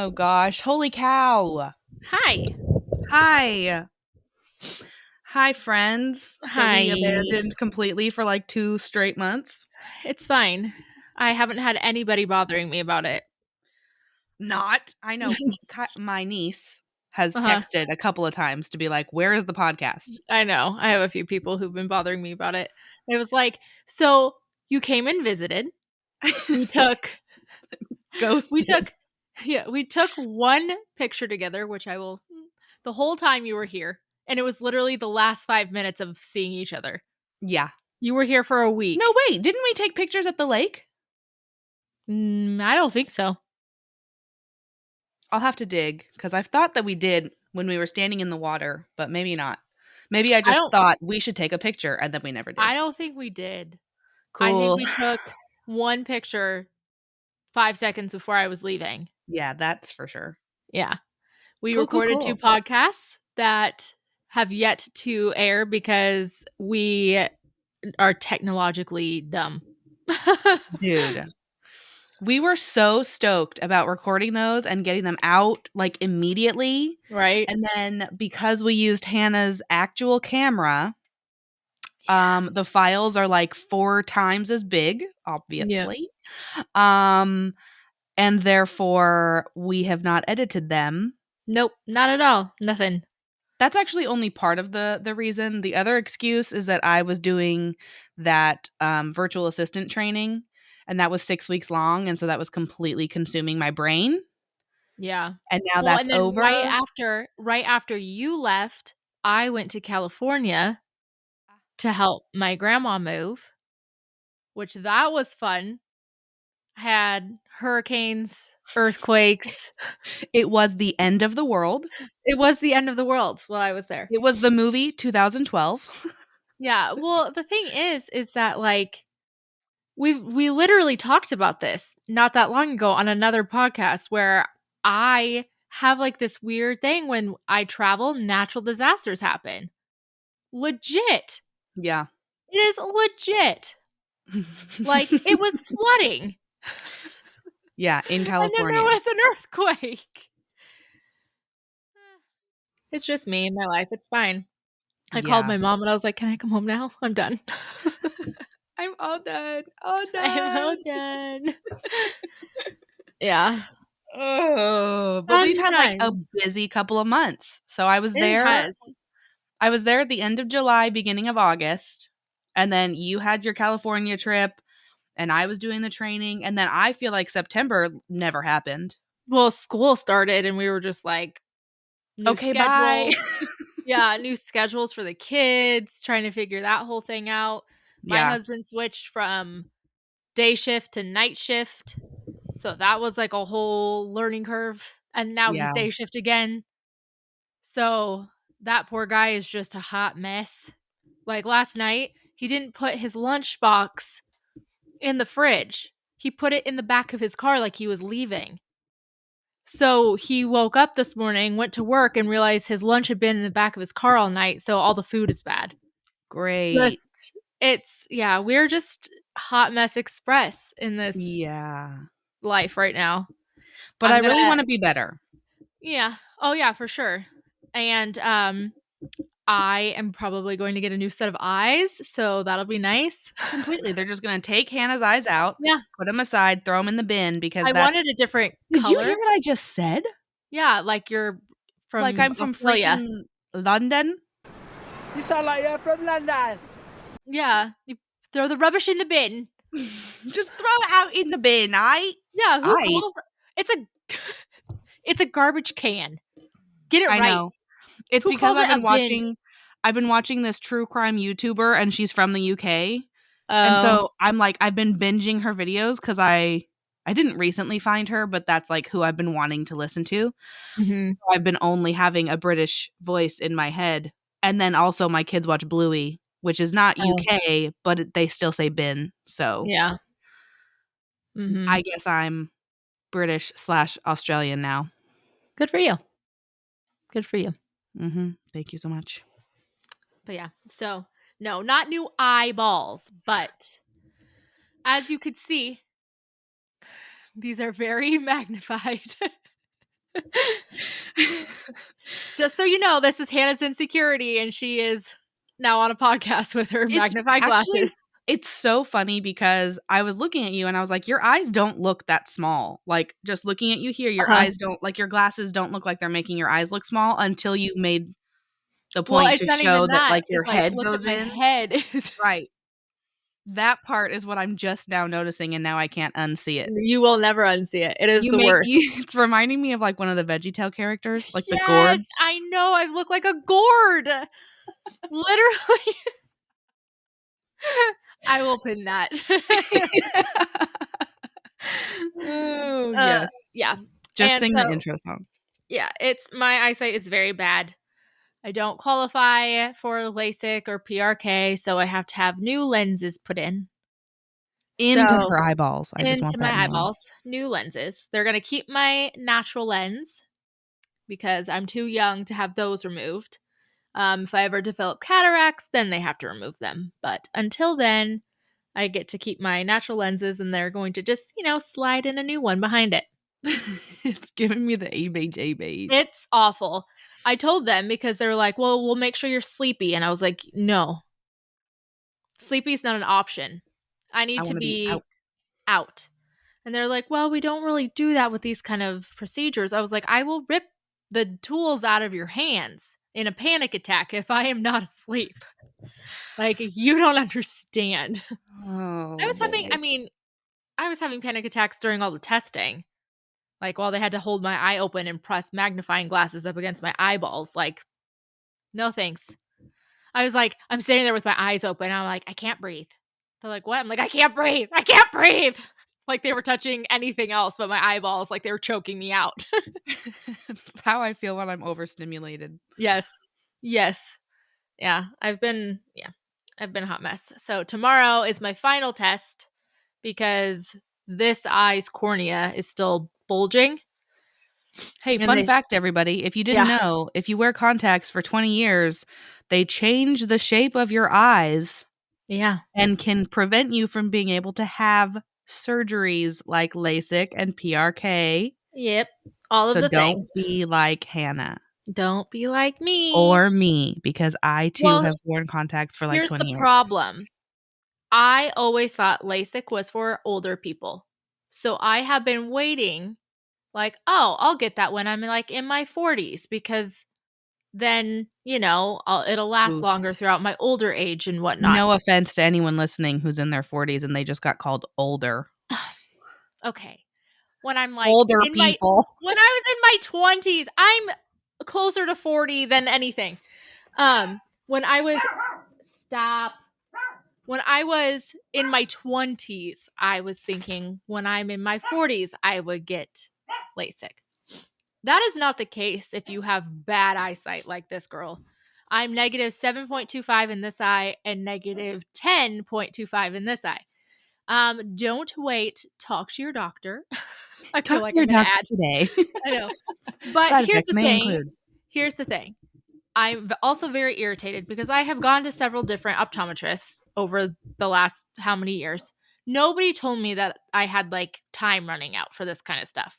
Oh gosh, holy cow. Hi. Hi. Hi, friends that we Hi. abandoned completely for like 2 straight months. It's fine. I haven't had anybody bothering me about it. Not. I know my niece has Uh-huh. texted a couple of times to be like, where is the podcast? I know. I have a few people who've been bothering me about it. It was like, so you came and visited. We took we Ghosted. took we took one picture together, which I will the whole time you were here. And it was literally the last 5 minutes of seeing each other. Yeah. You were here for a week. No, wait. Didn't we take pictures at the lake? I don't think so. I'll have to dig because I've thought that we did when we were standing in the water, but maybe not. Maybe I I just don't thought we should take a picture and then we never did. I don't think we did. I think Cool. we took one picture 5 seconds before I was leaving. Yeah, that's for sure. Yeah. We Cool, cool, recorded 2 cool. podcasts that have yet to air because we are technologically dumb. Dude, we were so stoked about recording those and getting them out like immediately. Right? And then because we used Hannah's actual camera, the files are like 4 times as big, Yeah. obviously. Um, and therefore we have not edited them. Nope, not at all. Nothing. That's actually only part of the reason. The other excuse is that I was doing that virtual assistant training, and that was 6 weeks long, and so that was completely consuming my brain. Yeah. And now Well, that's and then over. right after you left, I went to California to help my grandma move, which that was fun. Had hurricanes, earthquakes. It was the end of the world. It was the end of the world while I was there. It was the movie 2012. Yeah, well, the thing is that, like, we literally talked about this not that long ago on another podcast where I have, like, this weird thing when I travel, natural disasters happen. Legit. Yeah. It is legit. Like, it was flooding, Yeah, in and then there California. was an earthquake. It's just me and my life, it's fine. I called Yeah. my mom and I was like, "Can I come home now? I'm done." I'm all done. All I'm all done. done. Yeah. Oh, but we've Fun had like a times. busy couple of months. So It has. I was there at the end of July, beginning of August, and then you had your California trip and I was doing the training, and then I feel like September never happened. Well, school started and we were just like, new Okay, bye. schedule. Yeah, new schedules for the kids, trying to figure that whole thing out. My Yeah. husband switched from day shift to night shift. So that was like a whole learning curve. And now he's Yeah. day shift again. So that poor guy is just a hot mess. Like last night, he didn't put his lunchbox in the fridge. He put it in the back of his car like he was leaving. So he woke up this morning, went to work, and realized his lunch had been in the back of his car all night. So all the food is bad. Great. We're just hot mess express in this Yeah. life right now. But I I'm really gonna, want to be better. yeah. Oh, yeah, for sure. And I am probably going to get a new set of eyes. So that'll be nice. Completely. They're just going to take Hannah's eyes out, Yeah. put them aside, throw them in the bin because I that's. wanted a different Did you color. hear what I just said? Yeah. Like you're Like from I'm from Australia. freaking London? You sound like you're from London. Yeah. You throw the rubbish in the bin. Just throw it out in the bin, Yeah, who I calls it's a it's a garbage can. Get it I right. know. It's Who because calls it a bin? I've been watching this true crime YouTuber and she's from the UK. And Oh. so I'm like I've been binging her videos cuz I didn't recently find her, but that's like who I've been wanting to listen to. Mhm. So I've been only having a British voice in my head. And then also my kids watch Bluey, which is not Oh, UK, but they still say bin. So yeah. Mhm. I guess I'm British/Australian now. Good for you. Good for you. Thank you so much. But yeah. So, no, not new eyeballs, but as you could see, these are very magnified. Just so you know, this is Hannah's insecurity, and she is now on a podcast with her magnifying glasses. It's so funny because I was looking at you and I was like, your eyes don't look that small. Like, just looking at you here, your eyes don't, like, your glasses don't look like they're making your eyes look small until you made the Well, point it's to not show even that, that. like, your It's like, head look goes at my in. head. Right. That part is what I'm just now noticing, and now I can't unsee it. You will never unsee it. It is the worst. It's reminding me of, like, one of the VeggieTale characters, like the Yes, gourds. I know. I look like a gourd. Literally. I will pin that. Oh, yes. Yeah. Just And sing so- the intro song. Yeah, my eyesight is very bad. I don't qualify for LASIK or PRK, so I have to have new lenses put in. Into So- her eyeballs. I just want into that my known. eyeballs. New lenses. They're going to keep my natural lens because I'm too young to have those removed. If I ever develop cataracts, then they have to remove them. But until then, I get to keep my natural lenses, and they're going to just, slide in a new one behind it. It's giving me the ABJ. It's awful. I told them because they're like, well, we'll make sure you're sleepy. And I was like, no. Sleepy is not an option. I need to wanna be out. And they're like, well, we don't really do that with these kind of procedures. I was like, I will rip the tools out of your hands in a panic attack if I am not asleep. Like, you don't understand. Oh, I was having panic attacks during all the testing. Like, while they had to hold my eye open and press magnifying glasses up against my eyeballs. Like, no thanks. I was like, I'm standing there with my eyes open. I'm like, I can't breathe. They're like, what? I'm like, I can't breathe. I can't breathe. Like they were touching anything else but my eyeballs. Like they were choking me out. It's how I feel when I'm overstimulated. Yes. Yeah. I've been a hot mess. So tomorrow is my final test because this eye's cornea is still bulging. Hey, fun fact, everybody. If you didn't know, if you wear contacts for 20 years, they change the shape of your eyes. Yeah. And can prevent you from being able to have surgeries like LASIK and PRK. Yep. All of the things. So don't be like Hannah. Don't be like me. Or me, because I too have worn contacts for like 20 years. Here's the problem. I always thought LASIK was for older people. So I have been waiting like, oh, I'll get that when I'm like in my 40s because then, it'll last longer throughout my older age and whatnot. No offense to anyone listening who's in their 40s and they just got called older. Okay. When I'm like older people. When I was in my 20s, I'm closer to 40 than anything. When I was in my 20s, I was thinking when I'm in my 40s, I would get LASIK. That is not the case if you have bad eyesight like this girl. I'm negative 7.25 in this eye and negative 10.25 in this eye. Don't wait. Talk to your doctor. I feel like I'm going to add today. I know. But here's the thing. Here's the thing. I'm also very irritated because I have gone to several different optometrists over the last how many years. Nobody told me that I had like time running out for this kind of stuff.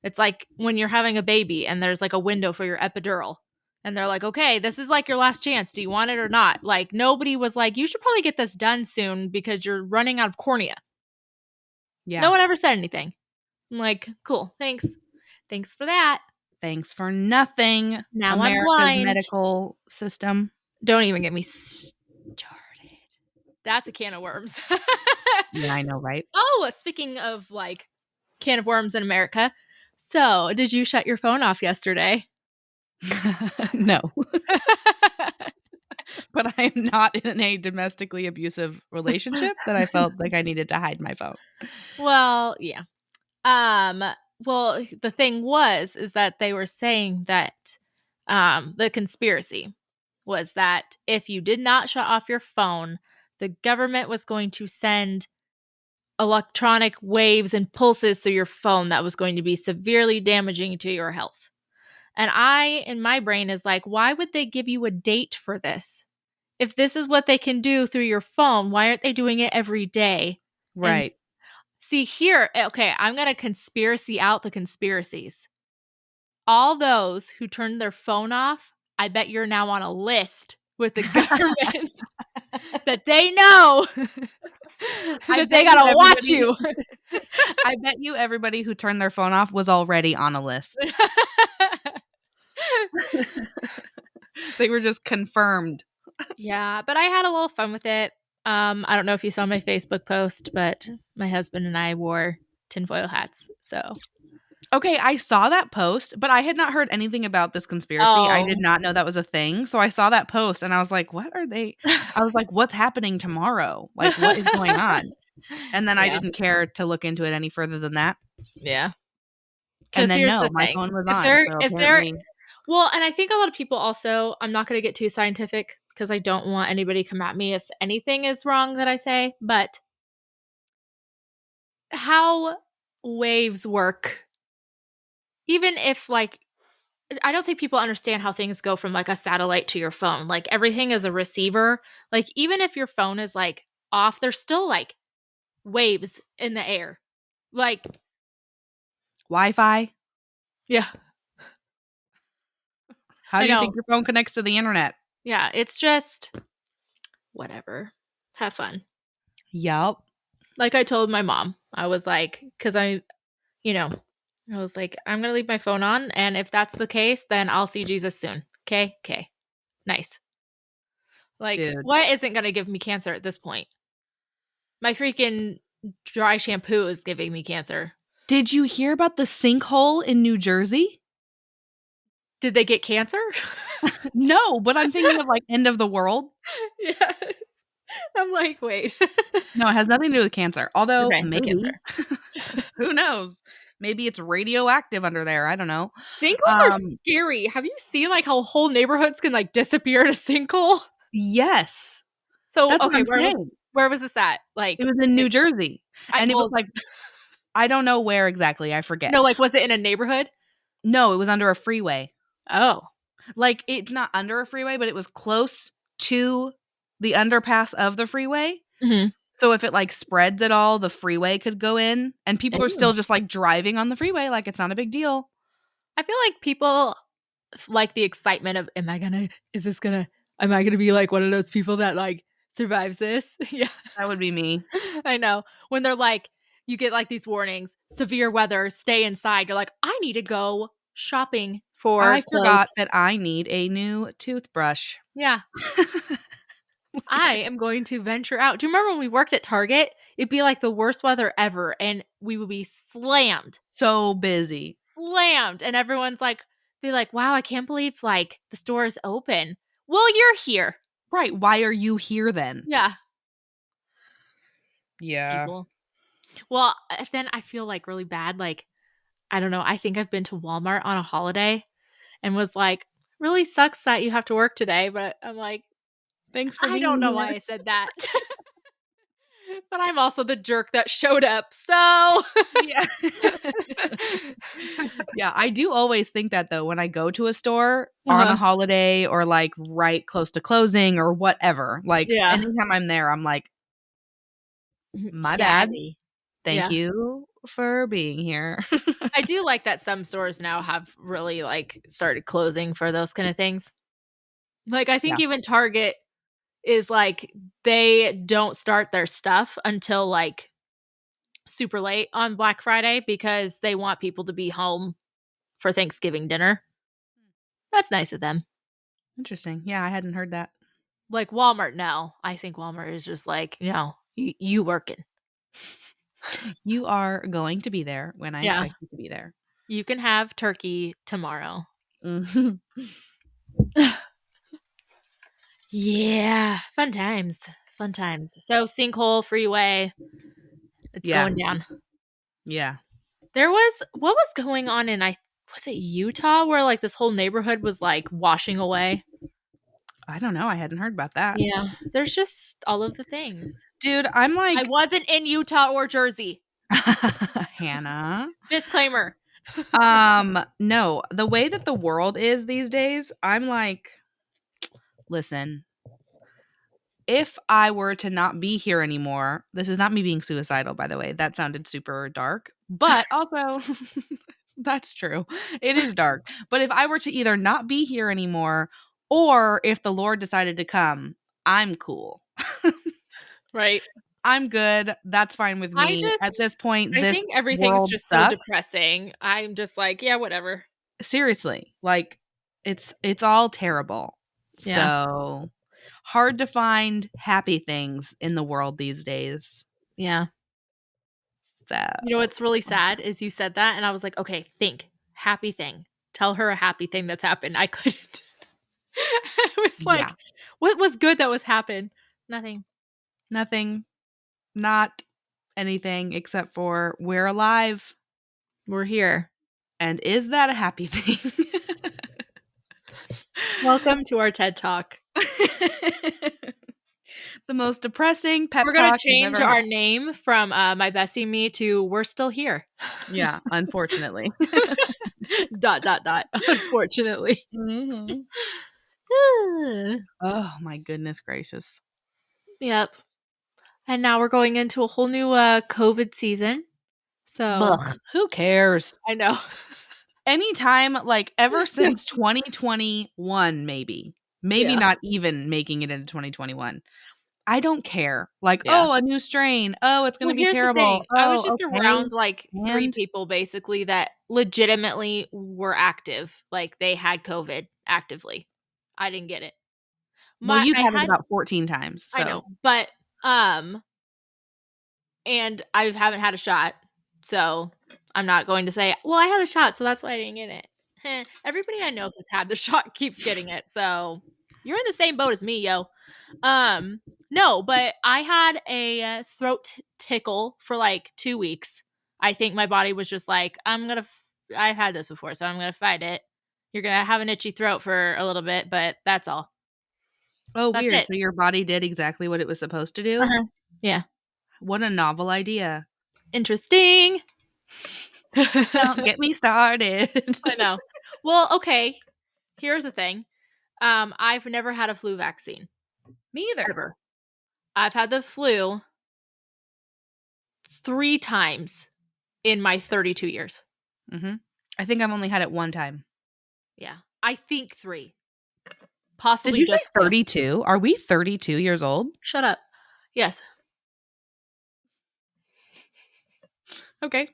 It's like when you're having a baby and there's like a window for your epidural. And they're like, okay, this is like your last chance. Do you want it or not? Like nobody was like, you should probably get this done soon because you're running out of cornea. Yeah. No one ever said anything. I'm like, cool. Thanks. Thanks for that. Thanks for nothing. Now America's I'm blind. medical system. Don't even get me started. That's a can of worms. Yeah, I know, right? Oh, speaking of like can of worms in America. So, did you shut your phone off yesterday? No. But I am not in a domestically abusive relationship that I felt like I needed to hide my phone. Well, yeah. Well, the thing is that they were saying that the conspiracy was that if you did not shut off your phone, the government was going to send electronic waves and pulses through your phone that was going to be severely damaging to your health. And in my brain is like, why would they give you a date for this? If this is what they can do through your phone, why aren't they doing it every day? Right. And see here, okay, I'm going to conspiracy out the conspiracies. all those who turned their phone off, I bet you're now on a list with the government that they know that they gotta watch you. I bet you everybody who turned their phone off was already on a list. They were just confirmed. Yeah, but I had a little fun with it. I don't know if you saw my Facebook post, but my husband and I wore tinfoil hats. So Okay, I saw that post, but I had not heard anything about this conspiracy. I did not know that was a thing. So I saw that post and I was like, what are they? I was like, what's happening tomorrow? Like, what is going on? And then I Yeah. didn't care to look into it any further than that. Yeah. And then here's no, the my thing. phone was If on. they're So if they're apparently, well, and I think a lot of people also, I'm not going to get too scientific because I don't want anybody to come at me if anything is wrong that I say, but how waves work, even if like, I don't think people understand how things go from like a satellite to your phone. Like everything is a receiver. Like even if your phone is like off, there's still like waves in the air. Like, Wi-Fi. yeah, How I do you know. think your phone connects to the internet? Yeah, it's just whatever. Have fun. Yup. Like I told my mom, I was like, because you know, I was like, I'm going to leave my phone on. And if that's the case, then I'll see Jesus soon. Okay. Okay. Nice. Like, Dude. what isn't going to give me cancer at this point? My freaking dry shampoo is giving me cancer. Did you hear about the sinkhole in New Jersey? Did they get cancer? No, but I'm thinking of like end of the world. Yeah. I'm like, wait. No, it has nothing to do with cancer. Although Okay, no maybe, cancer. who knows? Maybe it's radioactive under there. I don't know. Sinkholes are scary. Have you seen like how whole neighborhoods can like disappear in a sinkhole? Yes. So That's okay, what I'm saying. where was this at? Like It was in New Jersey. And it was well, like, I don't know where exactly. I forget. no, like was it in a neighborhood? No, it was under a freeway. Oh. Like it's not under a freeway, but it was close to the underpass of the freeway. Mm-hmm. So if it like spreads at all, the freeway could go in and people are still just like driving on the freeway like it's not a big deal. I feel like people like the excitement of am I going to be like one of those people that like survives this? Yeah. That would be me. I know. When they're like you get like these warnings, severe weather, stay inside. You're like, I need to go shopping for I clothes. forgot that I need a new toothbrush. Yeah. I am going to venture out. Do you remember when we worked at Target? It'd be like the worst weather ever, and we would be slammed. So busy. Slammed. And everyone's like, they're like, wow, I can't believe like the store is open. Well, you're here. Right. Why are you here then? Yeah. Yeah. People. Well, then I feel like really bad. Like, I don't know. I think I've been to Walmart on a holiday and was like, really sucks that you have to work today. But I'm like, thanks for being I don't know here. why I said that. But I'm also the jerk that showed up. So Yeah. Yeah, I do always think that though when I go to a store on a holiday or like right close to closing or whatever. Like anytime I'm there, I'm like, my bad. Thank you for being here. I do like that some stores now have really like started closing for those kind of things. Like I think even Target is like they don't start their stuff until like super late on Black Friday because they want people to be home for Thanksgiving dinner. That's nice of them. Interesting. Yeah, I hadn't heard that. Like Walmart now. I think Walmart is just like, you working. You are going to be there when I expect you to be there. You can have turkey tomorrow. Mm-hmm. Yeah. Fun times. Fun times. So sinkhole freeway. It's going down. Yeah. There was what was going on in was it Utah where like this whole neighborhood was like washing away? I don't know. I hadn't heard about that. Yeah. There's just all of the things. Dude, I'm like I wasn't in Utah or Jersey. Hannah. Disclaimer. No, the way that the world is these days, I'm like, listen, if I were to not be here anymore, this is not me being suicidal, by the way. That sounded super dark, but also That's true. It is dark. But if I were to either not be here anymore or if the Lord decided to come, I'm cool. Right. I'm good. That's fine with me. At this point, I this think everything's world just so sucks. depressing. I'm just like, yeah, whatever. Seriously. Like it's all terrible. Yeah. So hard to find happy things in the world these days. Yeah. So You know what's really sad is you said that, and I was like, okay, think happy thing. Tell her a happy thing that's happened. I couldn't. I was like, yeah, what was good that was happened? Nothing. nothing, not anything except for we're alive. We're here. And is that a happy thing? Welcome to our TED Talk. The most depressing pep We're gonna talk you've change ever our heard. name from my bestie me to we're still here. Yeah, unfortunately. dot. Unfortunately. Mm-hmm. Oh my goodness gracious. Yep. And now we're going into a whole new COVID season. So Ugh, who cares? I know. Anytime, like ever since 2021, maybe Yeah. not even making it into 2021. I don't care. Like, Yeah. oh, a new strain. Oh, it's going to be Here's the terrible. thing. I was Oh, just okay. around like 3 And people basically that legitimately were active. Like they had COVID actively. I didn't get it. well, you've I had it had about 14 times. So I know, but and I haven't had a shot. So I'm not going to say, well, I had a shot, so that's why I didn't get it. Everybody I know who's had the shot keeps getting it. So you're in the same boat as me, yo. No, but I had a throat tickle for like 2 weeks. I think my body was just like, I've had this before, so I'm going to fight it. You're going to have an itchy throat for a little bit, but that's all. oh, That's weird. it. So your body did exactly what it was supposed to do? Uh-huh. Yeah. What a novel idea. Interesting. Don't get me started. I know. Well, okay. Here's the thing. I've never had a flu vaccine. Me either. Ever. I've had the flu 3 times in my 32 years. Mm-hmm. I think I've only had it one time. Yeah. I think 3. Did Possibly you say just 2. 32? Are we 32 years old? Shut up. Yes. Okay.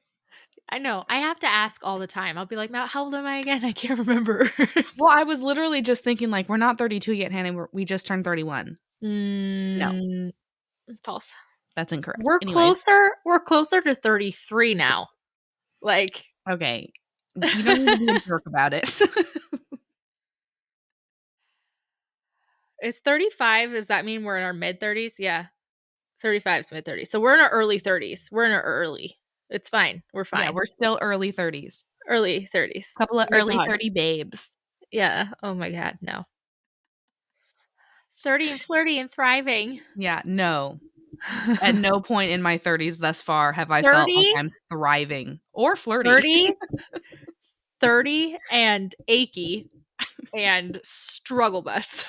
I know. I have to ask all the time. I'll be like, Matt, how old am I again? I can't remember. Well, I was literally just thinking, like, we're not 32 yet, Hannah. We just turned 31. No, False. that's incorrect. We're Anyways. closer. We're closer to 33 now. Like, Okay. You don't need to be a jerk about it. is 35? Does that mean we're in our mid 30s? Yeah. 35 is mid 30s. So we're in our early 30s. We're in our early. It's fine. We're fine. Yeah, we're still early 30s. Early 30s. Couple of Oh my early God. 30 babes. Yeah. Oh my God. No. 30 and flirty and thriving. Yeah, no. At no point in my 30s thus far have I felt 30? like I'm thriving or flirty. 30 and achy and struggle bus.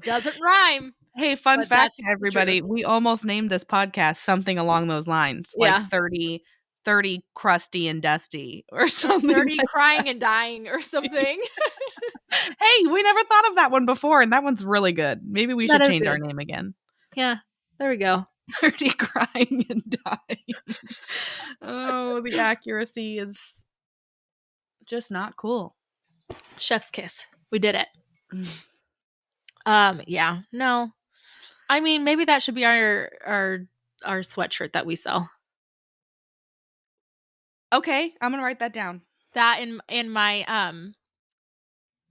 Doesn't rhyme. Hey, fun But fact, that's everybody. We almost named this podcast something along those lines. Yeah. Like 30 crusty and dusty or Or something. 30 crying and dying or something. Hey, we never thought of that one before, and that one's really good. Maybe we That should is change our good. name again. Yeah. There we go. 30 crying and dying. Oh, the accuracy is just not cool. Chef's kiss. We did it. Mm. Yeah. No. I mean, maybe that should be our sweatshirt that we sell. Okay, I'm gonna write that down. That in my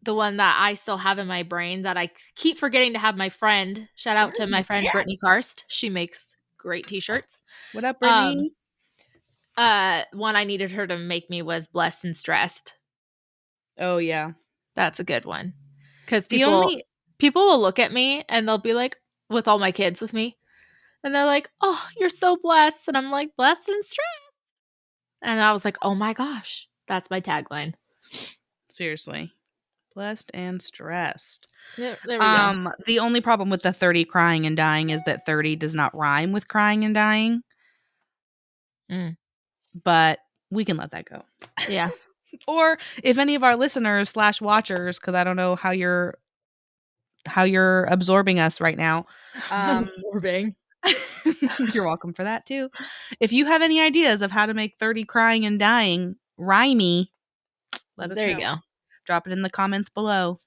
the one that I still have in my brain that I keep forgetting to have my friend. Shout out to my friend Brittany Karst. She makes great t-shirts. What up, Brittany? One I needed her to make me was blessed and stressed. Oh yeah. That's a good one. Because The only people will look at me and they'll be like, with all my kids with me, and they're like, oh, you're so blessed. And I'm like, blessed and stressed. And I was like, oh my gosh, that's my tagline. seriously. Blessed and stressed. There we go. The only problem with the 30 crying and dying is that 30 does not rhyme with crying and dying. Mm. But we can let that go. Yeah. Or if any of our listeners / watchers, because I don't know how you're absorbing us right now. Absorbing. You're welcome for that too. If you have any ideas of how to make 30 crying and dying rhymey, let us There know. you go. Drop it in the comments below.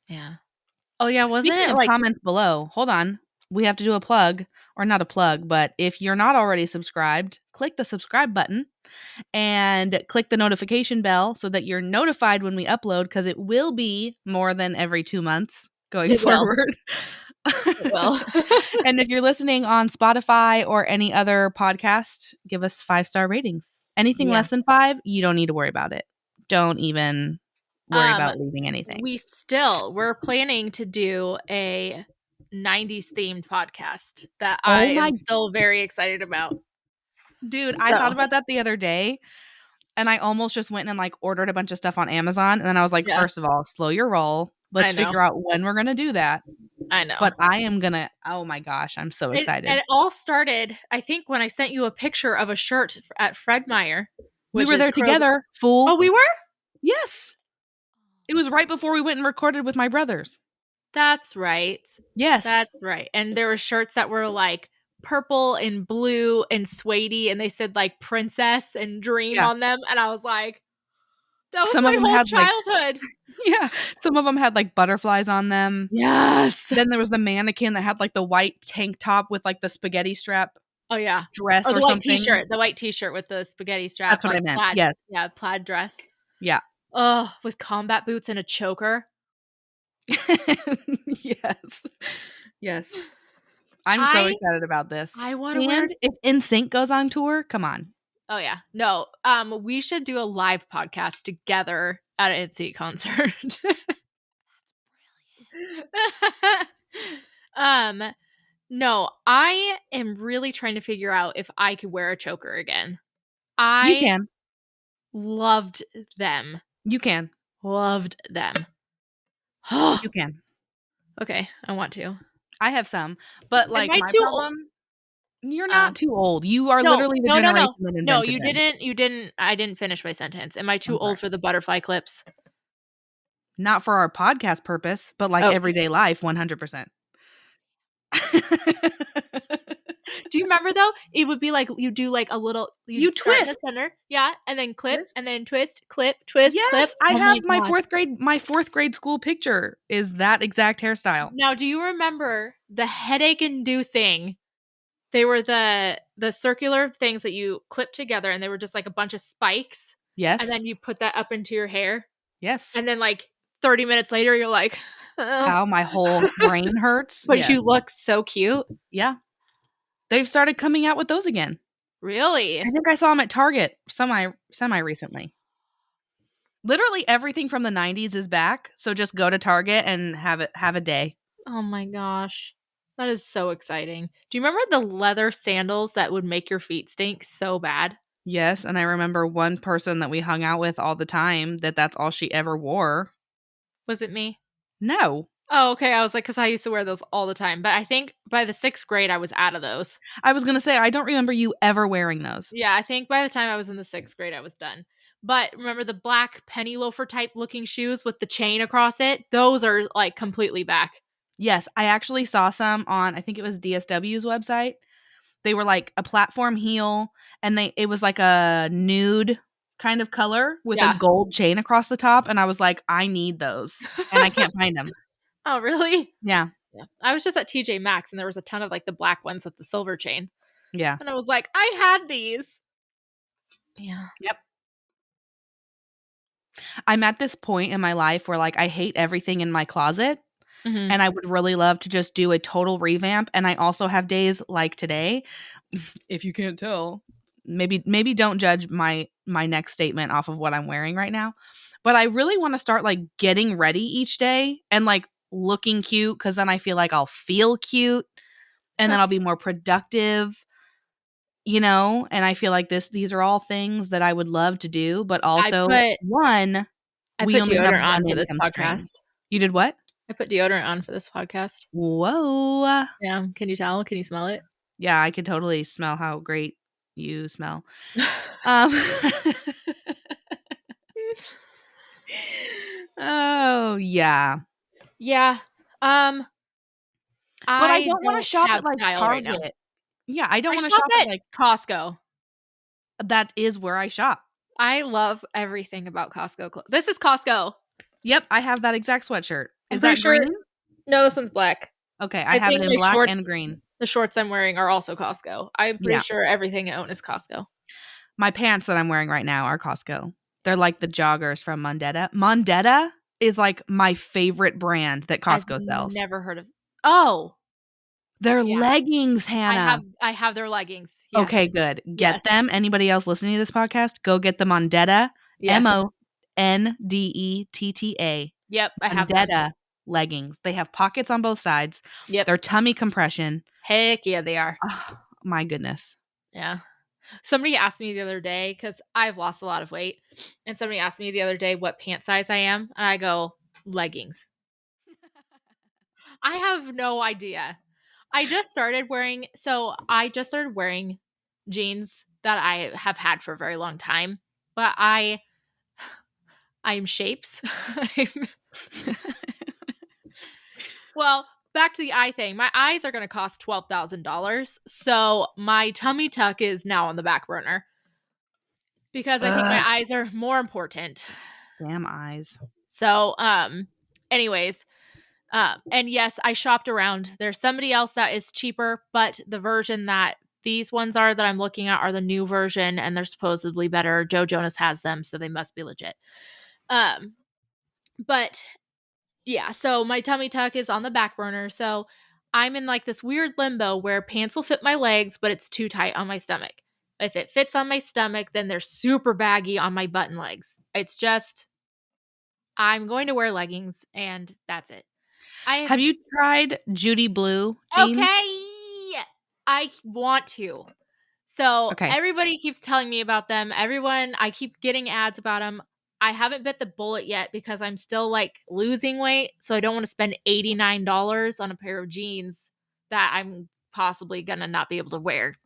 Yeah. Oh yeah, wasn't Speaking it of like comments below, hold on. We have to do a plug, or not a plug, but if you're not already subscribed, click the subscribe button and click the notification bell so that you're notified when we upload, because it will be more than every 2 months going It will. forward. It will. And if you're listening on Spotify or any other podcast, give us 5-star ratings. Anything Yeah. less than 5, you don't need to worry about it. Don't even worry about leaving anything. We're planning to do a 90s themed podcast that Oh I am my- still very excited about. Dude, I thought about that the other day, and I almost just went and like ordered a bunch of stuff on Amazon, and then I was like, Yeah. first of all, slow your roll. Let's I know. figure out when we're going to do that. I know. But I am going to, oh my gosh, I'm so excited. And it all started, I think, when I sent you a picture of a shirt at Fred Meyer. We were there together, fool. Oh, we were? Yes. It was right before we went and recorded with my brothers. That's right. Yes. That's right. And there were shirts that were like purple and blue and suede, and they said like princess and dream on them. And I was like, that was my whole childhood. Yeah. Some of them had like butterflies on them. Yes. Then there was the mannequin that had like the white tank top with like the spaghetti strap. Oh yeah. Dress or the something. White t-shirt. The white t-shirt with the spaghetti strap. That's what I meant. Plaid, yes. Yeah, plaid dress. Yeah. Oh, with combat boots and a choker. Yes. Yes. I'm so excited about this. I want to And if NSYNC goes on tour, come on. Oh yeah. No. We should do a live podcast together at an NSYNC concert. That's brilliant. No, I am really trying to figure out if I could wear a choker again. You can. Loved them. You can. Loved them. You can. Okay, I want to. I have some, but like my problem, you're not too old. You are literally the generation that invented No, you didn't. I didn't finish my sentence. Am I too old for the butterfly clips? Not for our podcast purpose, but like everyday life, 100%. Do you remember though? It would be like you do like a little you twist in the center, yeah, and then clip and then twist, clip, twist, yes, clip. I have my fourth grade school picture is that exact hairstyle. Now, do you remember the headache inducing? They were the circular things that you clip together, and they were just like a bunch of spikes. Yes, and then you put that up into your hair. Yes, and then like 30 minutes later, you're like, "Ow, my whole brain hurts." But you look so cute. Yeah. They've started coming out with those again. Really? I think I saw them at Target semi recently. Literally everything from the 90s is back, so just go to Target and have a day. Oh my gosh. That is so exciting. Do you remember the leather sandals that would make your feet stink so bad? Yes, and I remember one person that we hung out with all the time that's all she ever wore. Was it me? No. Oh, okay. I was like, because I used to wear those all the time. But I think by the 6th grade, I was out of those. I was going to say, I don't remember you ever wearing those. Yeah, I think by the time I was in the 6th grade, I was done. But remember the black penny loafer type looking shoes with the chain across it? Those are like completely back. Yes, I actually saw some on, I think it was DSW's website. They were like a platform heel, and it was like a nude kind of color with a gold chain across the top. And I was like, I need those. And I can't find them. Oh, really? Yeah. I was just at TJ Maxx, and there was a ton of like the black ones with the silver chain. Yeah. And I was like, I had these. Yeah. Yep. I'm at this point in my life where like I hate everything in my closet. Mm-hmm. And I would really love to just do a total revamp. And I also have days like today. If you can't tell, maybe don't judge my next statement off of what I'm wearing right now. But I really want to start like getting ready each day and like looking cute, because then I feel like I'll feel cute and then I'll be more productive, you know? And I feel like these are all things that I would love to do, but also I put deodorant on for this podcast. You did what? I put deodorant on for this podcast. Whoa. Yeah. Can you tell? Can you smell it? Yeah, I could totally smell how great you smell. Um, oh yeah, Yeah. but I I don't want to don't shop have at like style right now. Target. Yeah, I don't I want to shop shop at at like Costco. that is where I shop. I love everything about Costco. This is Costco. Yep, I have that exact sweatshirt. I'm Is pretty that sure. green? No, this one's black. Okay, I I have it think in my black and shorts, green. the shorts I'm wearing are also Costco. I'm pretty Yeah. sure everything I own is Costco. My pants that I'm wearing right now are Costco. They're like the joggers from Mondetta. Mondetta is like my favorite brand that I've Costco sells. never heard of. Oh, They're yeah. leggings, Hannah. I have their leggings. Yes. Okay, good. Get Yes. them. Anybody else listening to this podcast, go get the Mondetta. Yes. Mondetta. Yep, I have them. Mondetta leggings. They have pockets on both sides. Yep. They're tummy compression. Heck yeah, they are. Oh, my goodness. Yeah. Somebody asked me the other day, because I've lost a lot of weight, and somebody asked me the other day what pant size I am, and I go, leggings. I have no idea. I just started wearing jeans that I have had for a very long time, but I'm shapes. Well, back to the eye thing. My eyes are going to cost $12,000. So my tummy tuck is now on the back burner because I think my eyes are more important. Damn eyes. So, anyways, and yes, I shopped around. There's somebody else that is cheaper, but the version that these ones are that I'm looking at are the new version, and they're supposedly better. Joe Jonas has them, so they must be legit. But yeah, so my tummy tuck is on the back burner. So I'm in like this weird limbo where pants will fit my legs, but it's too tight on my stomach. If it fits on my stomach, then they're super baggy on my button legs. It's just, I'm going to wear leggings and that's it. Have you tried Judy Blue jeans? Okay. I want to. So Okay. everybody keeps telling me about them. I keep getting ads about them. I haven't bit the bullet yet because I'm still like losing weight. So I don't want to spend $89 on a pair of jeans that I'm possibly going to not be able to wear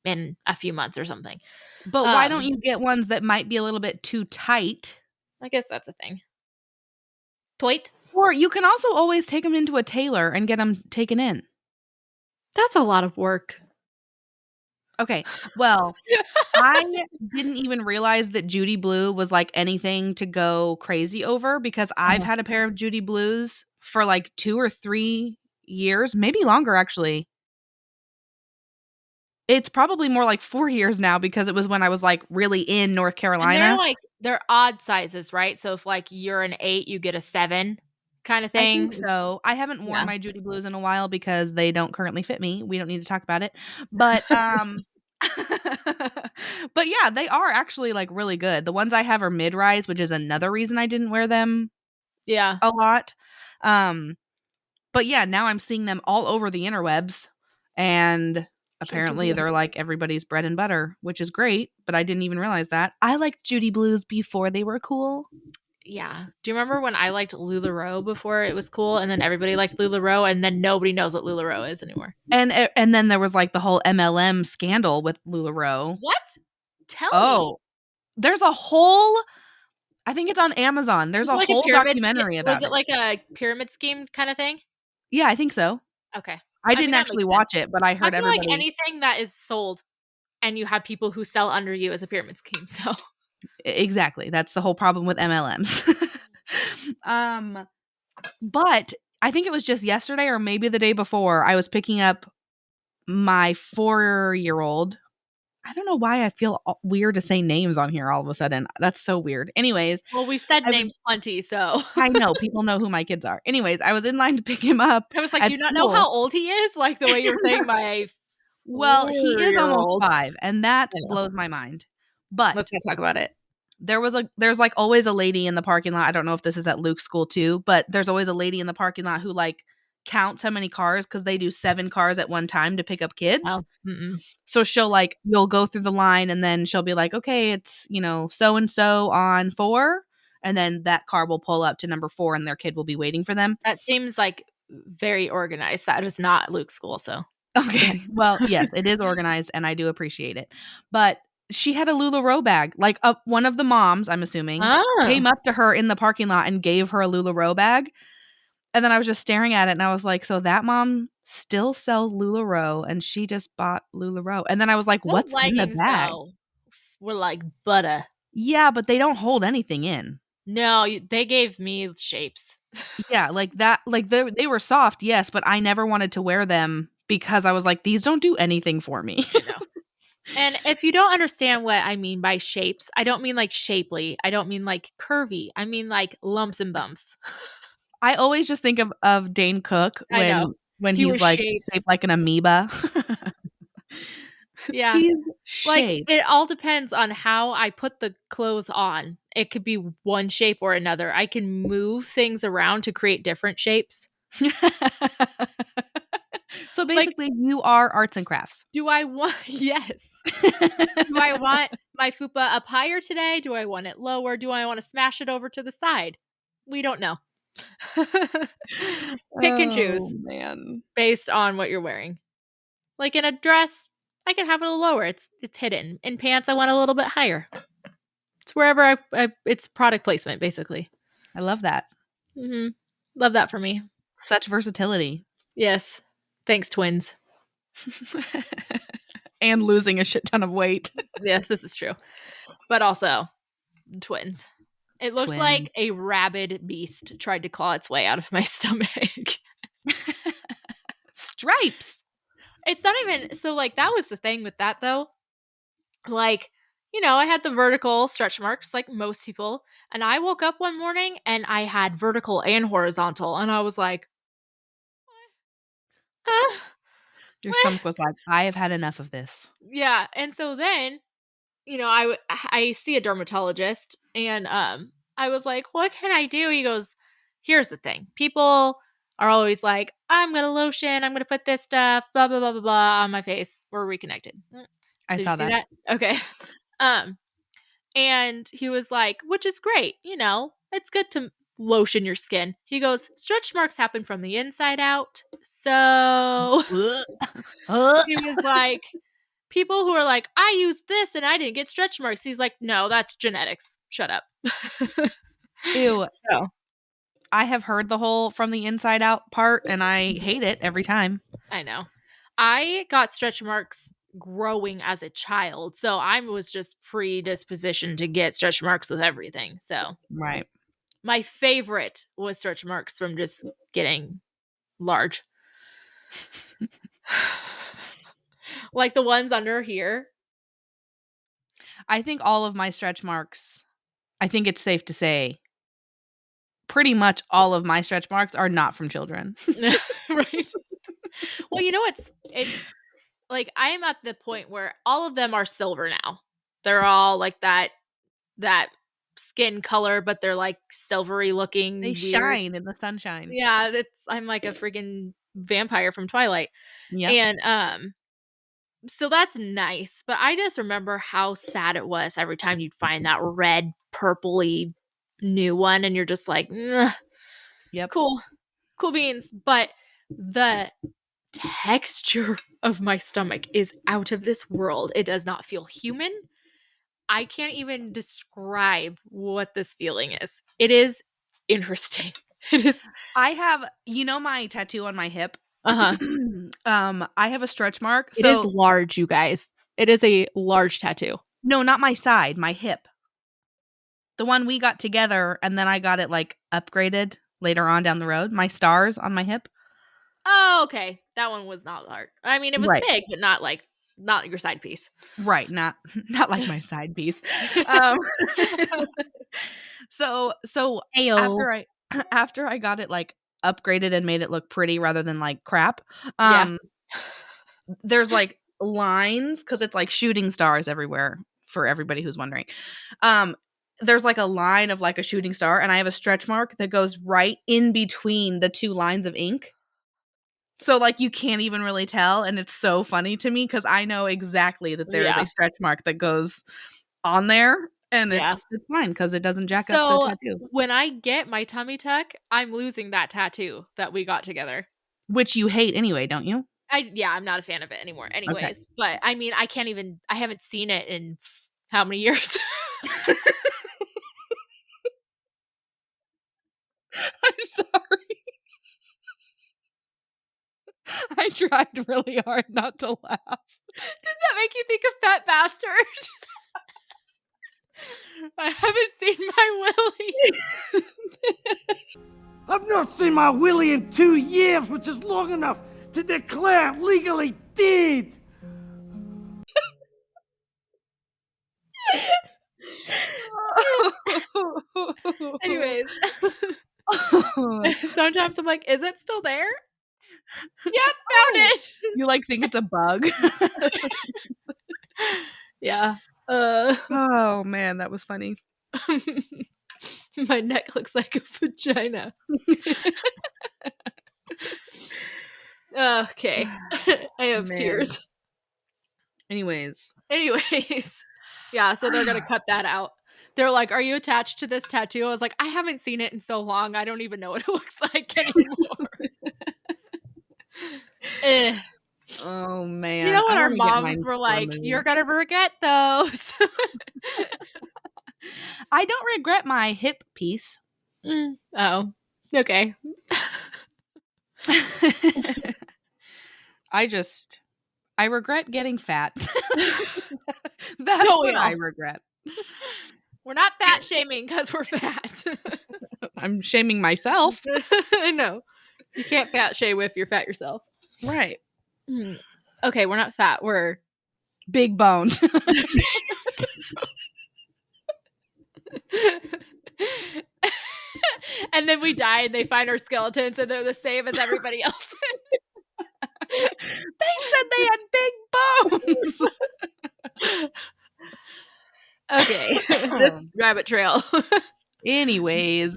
in a few months or something. But why don't you get ones that might be a little bit too tight? I guess that's a thing. Toit? Or you can also always take them into a tailor and get them taken in. That's a lot of work. Okay, well, I didn't even realize that Judy Blue was like anything to go crazy over because I've had a pair of Judy Blues for like 2 or 3 years, maybe longer actually. It's probably more like 4 years now because it was when I was like really in North Carolina. And they're odd sizes, right? So if like you're an 8, you get a 7 kind of thing. I think so. I haven't worn my Judy Blues in a while because they don't currently fit me. We don't need to talk about it. But but yeah, they are actually like really good. The ones I have are mid-rise, which is another reason I didn't wear them a lot. But yeah, now I'm seeing them all over the interwebs and apparently they're like everybody's bread and butter, which is great, but I didn't even realize that. I liked Judy Blues before they were cool. Yeah. Do you remember when I liked LuLaRoe before it was cool, and then everybody liked LuLaRoe, and then nobody knows what LuLaRoe is anymore? And then there was like the whole MLM scandal with LuLaRoe. What? Tell me. There's a whole. I think it's on Amazon. There's a whole documentary about it. Was it like a pyramid scheme kind of thing? Yeah, I think so. Okay. I didn't actually watch it, but I heard everybody. Like anything that is sold, and you have people who sell under you as a pyramid scheme. So. Exactly. That's the whole problem with MLMs. But I think it was just yesterday or maybe the day before I was picking up my 4-year-old. I don't know why I feel weird to say names on here all of a sudden. That's so weird. Anyways. Well, we've said names plenty, so. I know. People know who my kids are. Anyways, I was in line to pick him up. I was like, do you not know how old he is? Like the way you were saying my Well, he is almost 5, and that blows my mind. But let's not talk about it. There's like always a lady in the parking lot. I don't know if this is at Luke's school too, but there's always a lady in the parking lot who like counts how many cars because they do 7 cars at one time to pick up kids. Oh. So you'll go through the line and then she'll be like, okay, it's, so and so on 4, and then that car will pull up to number 4 and their kid will be waiting for them. That seems like very organized. That is not Luke's school, so. Okay. Well, yes, it is organized and I do appreciate it. But she had a LuLaRoe bag. Like one of the moms, I'm assuming, Oh. came up to her in the parking lot and gave her a LuLaRoe bag. And then I was just staring at it and I was like, so that mom still sells LuLaRoe and she just bought LuLaRoe. And then I was like, Those what's in the leggings, bag? though, were like butter. Yeah, but they don't hold anything in. No, they gave me shapes. Yeah, like that, like they were soft, yes, but I never wanted to wear them because I was like, these don't do anything for me. I know. And if you don't understand what I mean by shapes, I don't mean like shapely. I don't mean like curvy. I mean like lumps and bumps. I always just think of Dane Cook I know. when He he's was like shapes. shaped like an amoeba. Yeah. He's Like, shapes. it all depends on how I put the clothes on. It could be one shape or another. I can move things around to create different shapes. So Like, basically, you are arts and crafts. do I want yes. Do I want my fupa up higher today? Do I want it lower? Do I want to smash it over to the side? We don't know. Pick and choose Oh man. based on what you're wearing. Like in a dress, I can have it a little lower. It's hidden. In pants, I want a little bit higher. It's wherever it's product placement, basically. I love that. Mm-hmm. Love that for me. Such versatility. Yes. Thanks, twins. And losing a shit ton of weight. Yes, this is true. But also, twins. It looked Twins. like a rabid beast tried to claw its way out of my stomach. Stripes. It's not even so, like, that was the thing with that though. Like, I had the vertical stretch marks like most people, and I woke up one morning and I had vertical and horizontal, and I was like, Your stomach was like, I have had enough of this. yeah. And so then, I see a dermatologist, and I was like, what can I do? He goes, here's the thing. People are always like, I'm gonna lotion, I'm gonna put this stuff, blah blah blah blah blah on my face. We're reconnected. I Did saw you see that. Okay. And he was like, which is great, it's good to lotion your skin. He goes, stretch marks happen from the inside out. So he was like, people who are like, I used this and I didn't get stretch marks. He's like, no, that's genetics. Shut up. Ew. So I have heard the whole from the inside out part and I hate it every time. I know. I got stretch marks growing as a child. So I was just predispositioned to get stretch marks with everything. So Right. my favorite was stretch marks from just getting large. Like the ones under here. I think all of my stretch marks, I think it's safe to say, pretty much all of my stretch marks are not from children. Right. Well, it's like I am at the point where all of them are silver now. They're all like that skin color, but they're like silvery looking. They weird. shine in the sunshine. Yeah, I'm like a freaking vampire from Twilight. Yep. And so that's nice, but I just remember how sad it was every time you'd find that red purpley new one and you're just like, yep. Cool beans. But the texture of my stomach is out of this world. It does not feel human. I can't even describe what this feeling is. It is interesting. It is. I have, my tattoo on my hip. Uh-huh. I have a stretch mark. It is large, you guys. It is a large tattoo. No, not my side, my hip. The one we got together and then I got it like upgraded later on down the road. My stars on my hip. Oh, okay. That one was not large. I mean, it was Right. big, but not your side piece. Right. Not like my side piece. So Ayo. after I got it like upgraded and made it look pretty rather than like crap. Yeah. There's like lines because it's like shooting stars everywhere for everybody who's wondering. There's like a line of like a shooting star and I have a stretch mark that goes right in between the two lines of ink. So like you can't even really tell and it's so funny to me because I know exactly that there is a stretch mark that goes on there and it's fine because it doesn't jack up the tattoo. When I get my tummy tuck, I'm losing that tattoo that we got together. Which you hate anyway, don't you? I'm not a fan of it anymore anyways. But I mean, I haven't seen it in how many years? I'm sorry. I tried really hard not to laugh. Did that make you think of Fat Bastard? I haven't seen my Willie. I've not seen my Willie in 2 years, which is long enough to declare legally dead. Anyways, sometimes I'm like, is it still there? Yep, found it. You like think it's a bug? Yeah. Oh man, that was funny. My neck looks like a vagina. Okay. I have Man. tears. Anyways, Yeah, so they're gonna cut that out. They're like, are you attached to this tattoo? I was like, I haven't seen it in so long. I don't even know what it looks like anymore. oh man. You know what I our wanna get mine moms were like, removed. you're gonna regret those. I don't regret my hip piece. Oh, okay. I regret getting fat. That's Don't we what I all? regret. We're not fat shaming because we're fat. I'm shaming myself. I know. You can't fat shame if you're fat yourself. Right. Okay, we're not fat. We're big boned. And then we die and they find our skeletons and they're the same as everybody else. They said they had big bones. Okay. This rabbit trail. Anyways,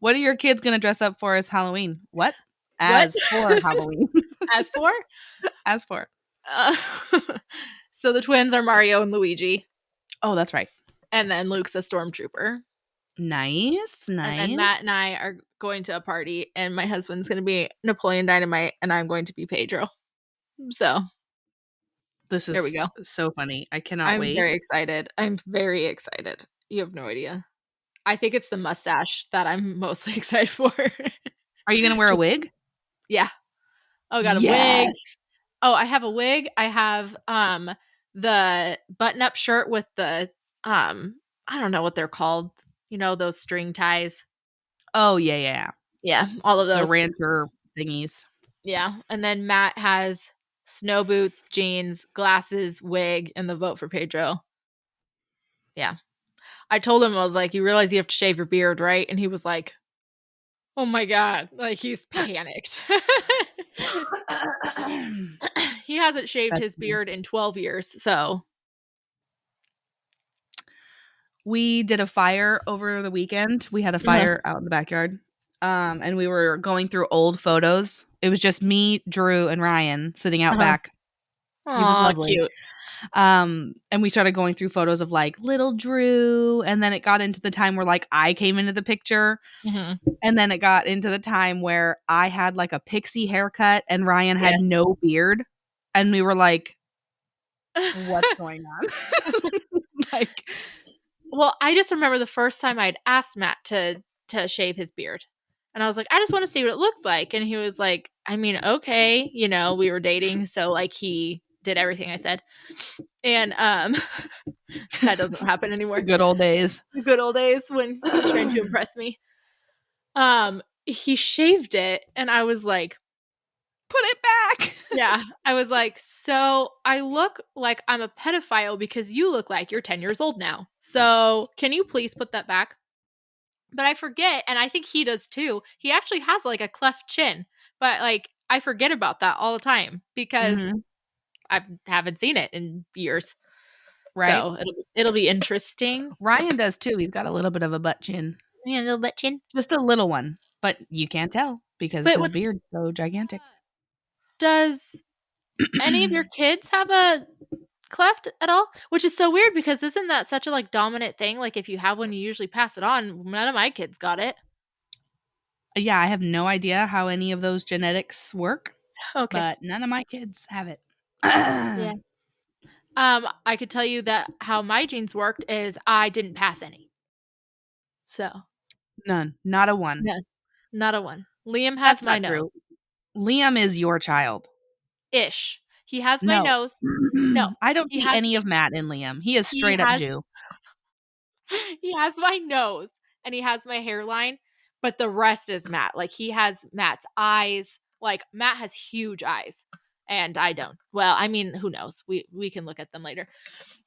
what are your kids going to dress up for as Halloween? What? As for Halloween. As for? As for. So the twins are Mario and Luigi. Oh, that's right. And then Luke's a stormtrooper. Nice. And Matt and I are going to a party, and my husband's going to be Napoleon Dynamite, and I'm going to be Pedro. So this is there we go. So funny. I cannot wait. I'm very excited. You have no idea. I think it's the mustache that I'm mostly excited for. Are you going to wear a wig? Yeah. Oh, got a wig. Oh, I have a wig. I have the button-up shirt with the I don't know what they're called. You know, those string ties. Oh, yeah. Yeah, all of those. The rancher thingies. Yeah. And then Matt has snow boots, jeans, glasses, wig, and the vote for Pedro. Yeah. I told him, I was like, you realize you have to shave your beard, right? And he was like, oh my God. Like, he's panicked. He hasn't shaved his beard in 12 years, so. We did a fire over the weekend. We had a fire out in the backyard. And we were going through old photos. It was just me, Drew, and Ryan sitting out back. Aww, he was lovely. Cute. And we started going through photos of like little Drew, and then it got into the time where like I came into the picture, and then it got into the time where I had like a pixie haircut and Ryan had no beard, and we were like, what's going on? Like, well, I just remember the first time I'd asked Matt to shave his beard, and I was like, I just want to see what it looks like, and he was like, I mean, okay, you know, we were dating, so like he did everything I said. And that doesn't happen anymore. Good old days. The good old days when he was trying to impress me. He shaved it and I was like, put it back. Yeah. I was like, so I look like I'm a pedophile because you look like you're 10 years old now. So can you please put that back? But I forget, and I think he does too. He actually has like a cleft chin, but like I forget about that all the time because I haven't seen it in years. Right. So it'll be interesting. Ryan does too. He's got a little bit of a butt chin. Yeah, a little butt chin. Just a little one. But you can't tell because his beard's so gigantic. Does any of your kids have a cleft at all? Which is so weird because isn't that such a like dominant thing? Like if you have one, you usually pass it on. None of my kids got it. Yeah, I have no idea how any of those genetics work. Okay. but none of my kids have it. Yeah. I could tell you that how my genes worked is I didn't pass any. So None. Not a one. none. Not a one. Liam has That's my not nose. true. Liam is your child. Ish. He has my No. nose. No. I don't He see has any of Matt in Liam. He is he straight up has Jew. he has my nose and he has my hairline, but the rest is Matt. Like he has Matt's eyes. Like Matt has huge eyes and I don't. Well, I mean, who knows? We can look at them later.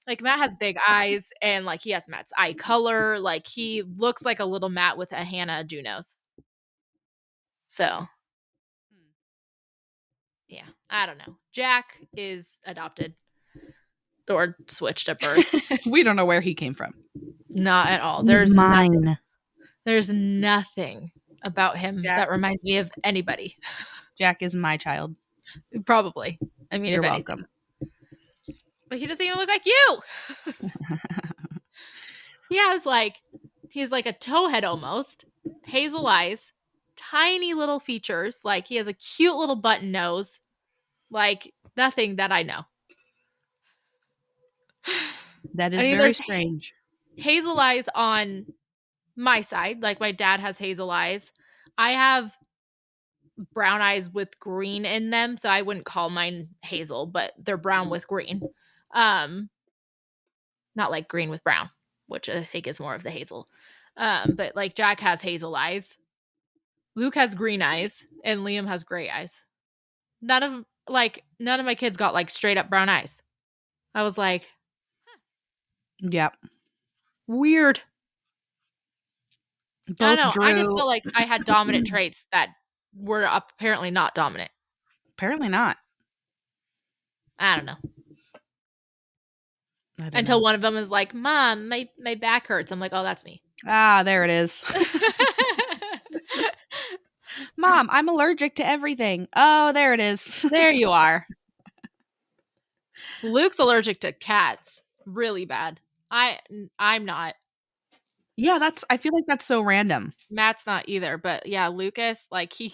Like Matt has big eyes and like he has Matt's eye color. Like he looks like a little Matt with a Hannah Jew nose. So, yeah, I don't know. Jack is adopted or switched at birth. We don't know where he came from. Not at all. He's There's nothing. mine. There's nothing about him Jack. that reminds me of anybody. Jack is my child. Probably. I mean, You're if anything. welcome. But he doesn't even look like you. He's like a towhead almost. Hazel eyes, tiny little features. Like he has a cute little button nose. Like nothing that I know. That is I mean, very there's strange. hazel eyes on my side. Like my dad has hazel eyes. I have brown eyes with green in them, so I wouldn't call mine hazel, but they're brown with green. Not like green with brown, which I think is more of the hazel. But like Jack has hazel eyes, Luke has green eyes, and Liam has gray eyes. None of my kids got like straight up brown eyes. I was like, Yep. weird. I Both don't know. Drew. I just feel like I had dominant traits that were apparently not dominant. Apparently not. I don't know. I don't Until know. one of them is like, Mom, my back hurts. I'm like, oh, that's me. Ah, there it is. Mom, I'm allergic to everything. Oh, there it is. There you are. Luke's allergic to cats. Really bad. I'm not. Yeah, I feel like that's so random. Matt's not either. But yeah, Lucas, like he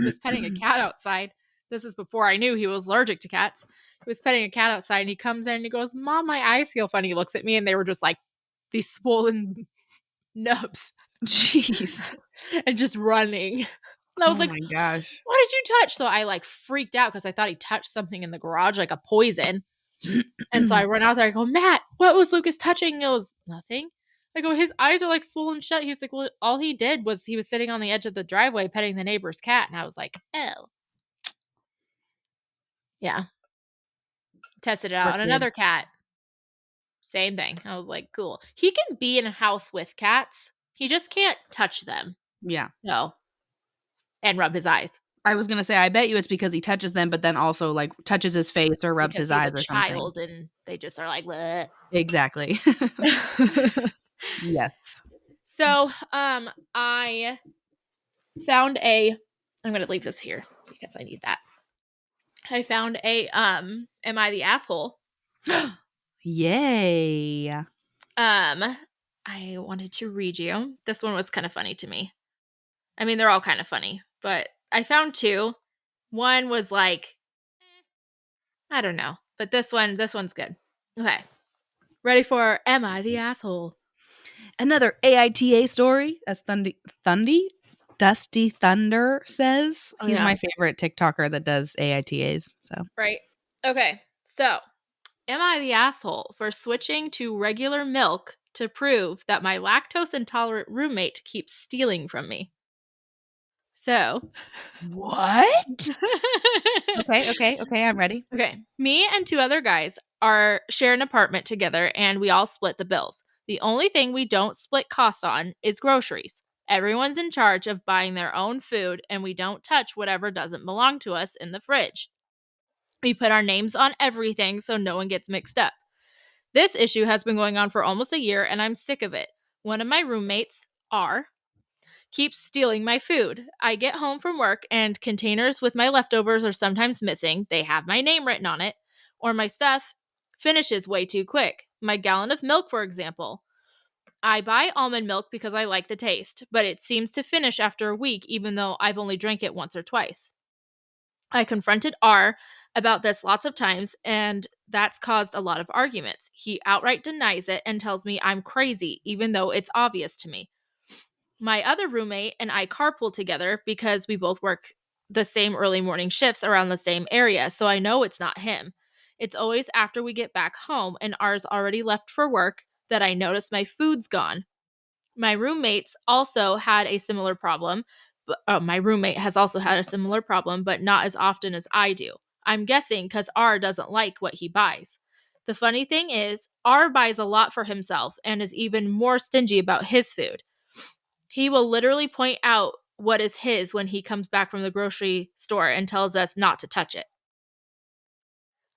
was petting a cat outside. This is before I knew he was allergic to cats. He was petting a cat outside and he comes in and he goes, Mom, my eyes feel funny. He looks at me and they were just like these swollen nubs Jeez. and just running. And I was Oh like, my gosh. what did you touch? So I like freaked out because I thought he touched something in the garage, like a poison. And so I run out there. I go, Matt, what was Lucas touching? He goes, nothing. I go, his eyes are like swollen shut. He was like, well, all he did was he was sitting on the edge of the driveway petting the neighbor's cat. And I was like, oh. Yeah. Tested it out on Wicked. another cat. Same thing. I was like, cool. He can be in a house with cats. He just can't touch them. Yeah. No. And rub his eyes. I was gonna say, I bet you it's because he touches them, but then also like touches his face or rubs Because his he's eyes a or child something. and they just are like, bleh. Exactly. Yes. So, I found I'm going to leave this here because I need that. I found Am I the Asshole? Yay. I wanted to read you. This one was kind of funny to me. I mean, they're all kind of funny, but I found two. One was like, I don't know, but this one's good. Okay. Ready for Am I the Asshole? Another AITA story, as Dusty Thunder says. Oh, He's yeah. my favorite TikToker that does AITAs. So Right. Okay. So, am I the asshole for switching to regular milk to prove that my lactose intolerant roommate keeps stealing from me? So, what? Okay, I'm ready. Okay. Me and two other guys share an apartment together and we all split the bills. The only thing we don't split costs on is groceries. Everyone's in charge of buying their own food and we don't touch whatever doesn't belong to us in the fridge. We put our names on everything so no one gets mixed up. This issue has been going on for almost a year and I'm sick of it. One of my roommates, R, keeps stealing my food. I get home from work and containers with my leftovers are sometimes missing. They have my name written on it. Or my stuff finishes way too quick. My gallon of milk, for example. I buy almond milk because I like the taste, but it seems to finish after a week even though I've only drank it once or twice. I confronted R about this lots of times, and that's caused a lot of arguments. He outright denies it and tells me I'm crazy, even though it's obvious to me. My other roommate and I carpool together because we both work the same early morning shifts around the same area, so I know it's not him. It's always after we get back home and R's already left for work that I notice my food's gone. My roommates also had a similar problem. My roommate has also had a similar problem, but not as often as I do. I'm guessing because R doesn't like what he buys. The funny thing is, R buys a lot for himself and is even more stingy about his food. He will literally point out what is his when he comes back from the grocery store and tells us not to touch it.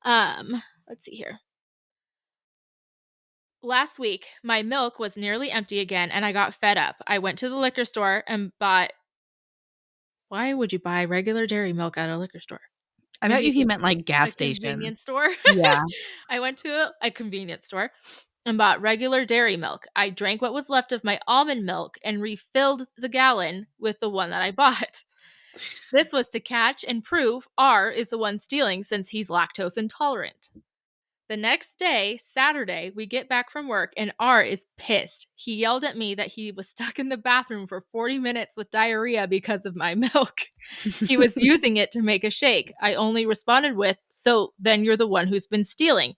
Let's see here. Last week, my milk was nearly empty again, and I got fed up. I went to the liquor store and bought. Why would you buy regular dairy milk at a liquor store? I bet you he meant like gas A station. convenience store. Yeah. I went to a convenience store and bought regular dairy milk. I drank what was left of my almond milk and refilled the gallon with the one that I bought. This was to catch and prove R is the one stealing since he's lactose intolerant. The next day, Saturday, we get back from work and R is pissed. He yelled at me that he was stuck in the bathroom for 40 minutes with diarrhea because of my milk. He was using it to make a shake. I only responded with, "So then you're the one who's been stealing."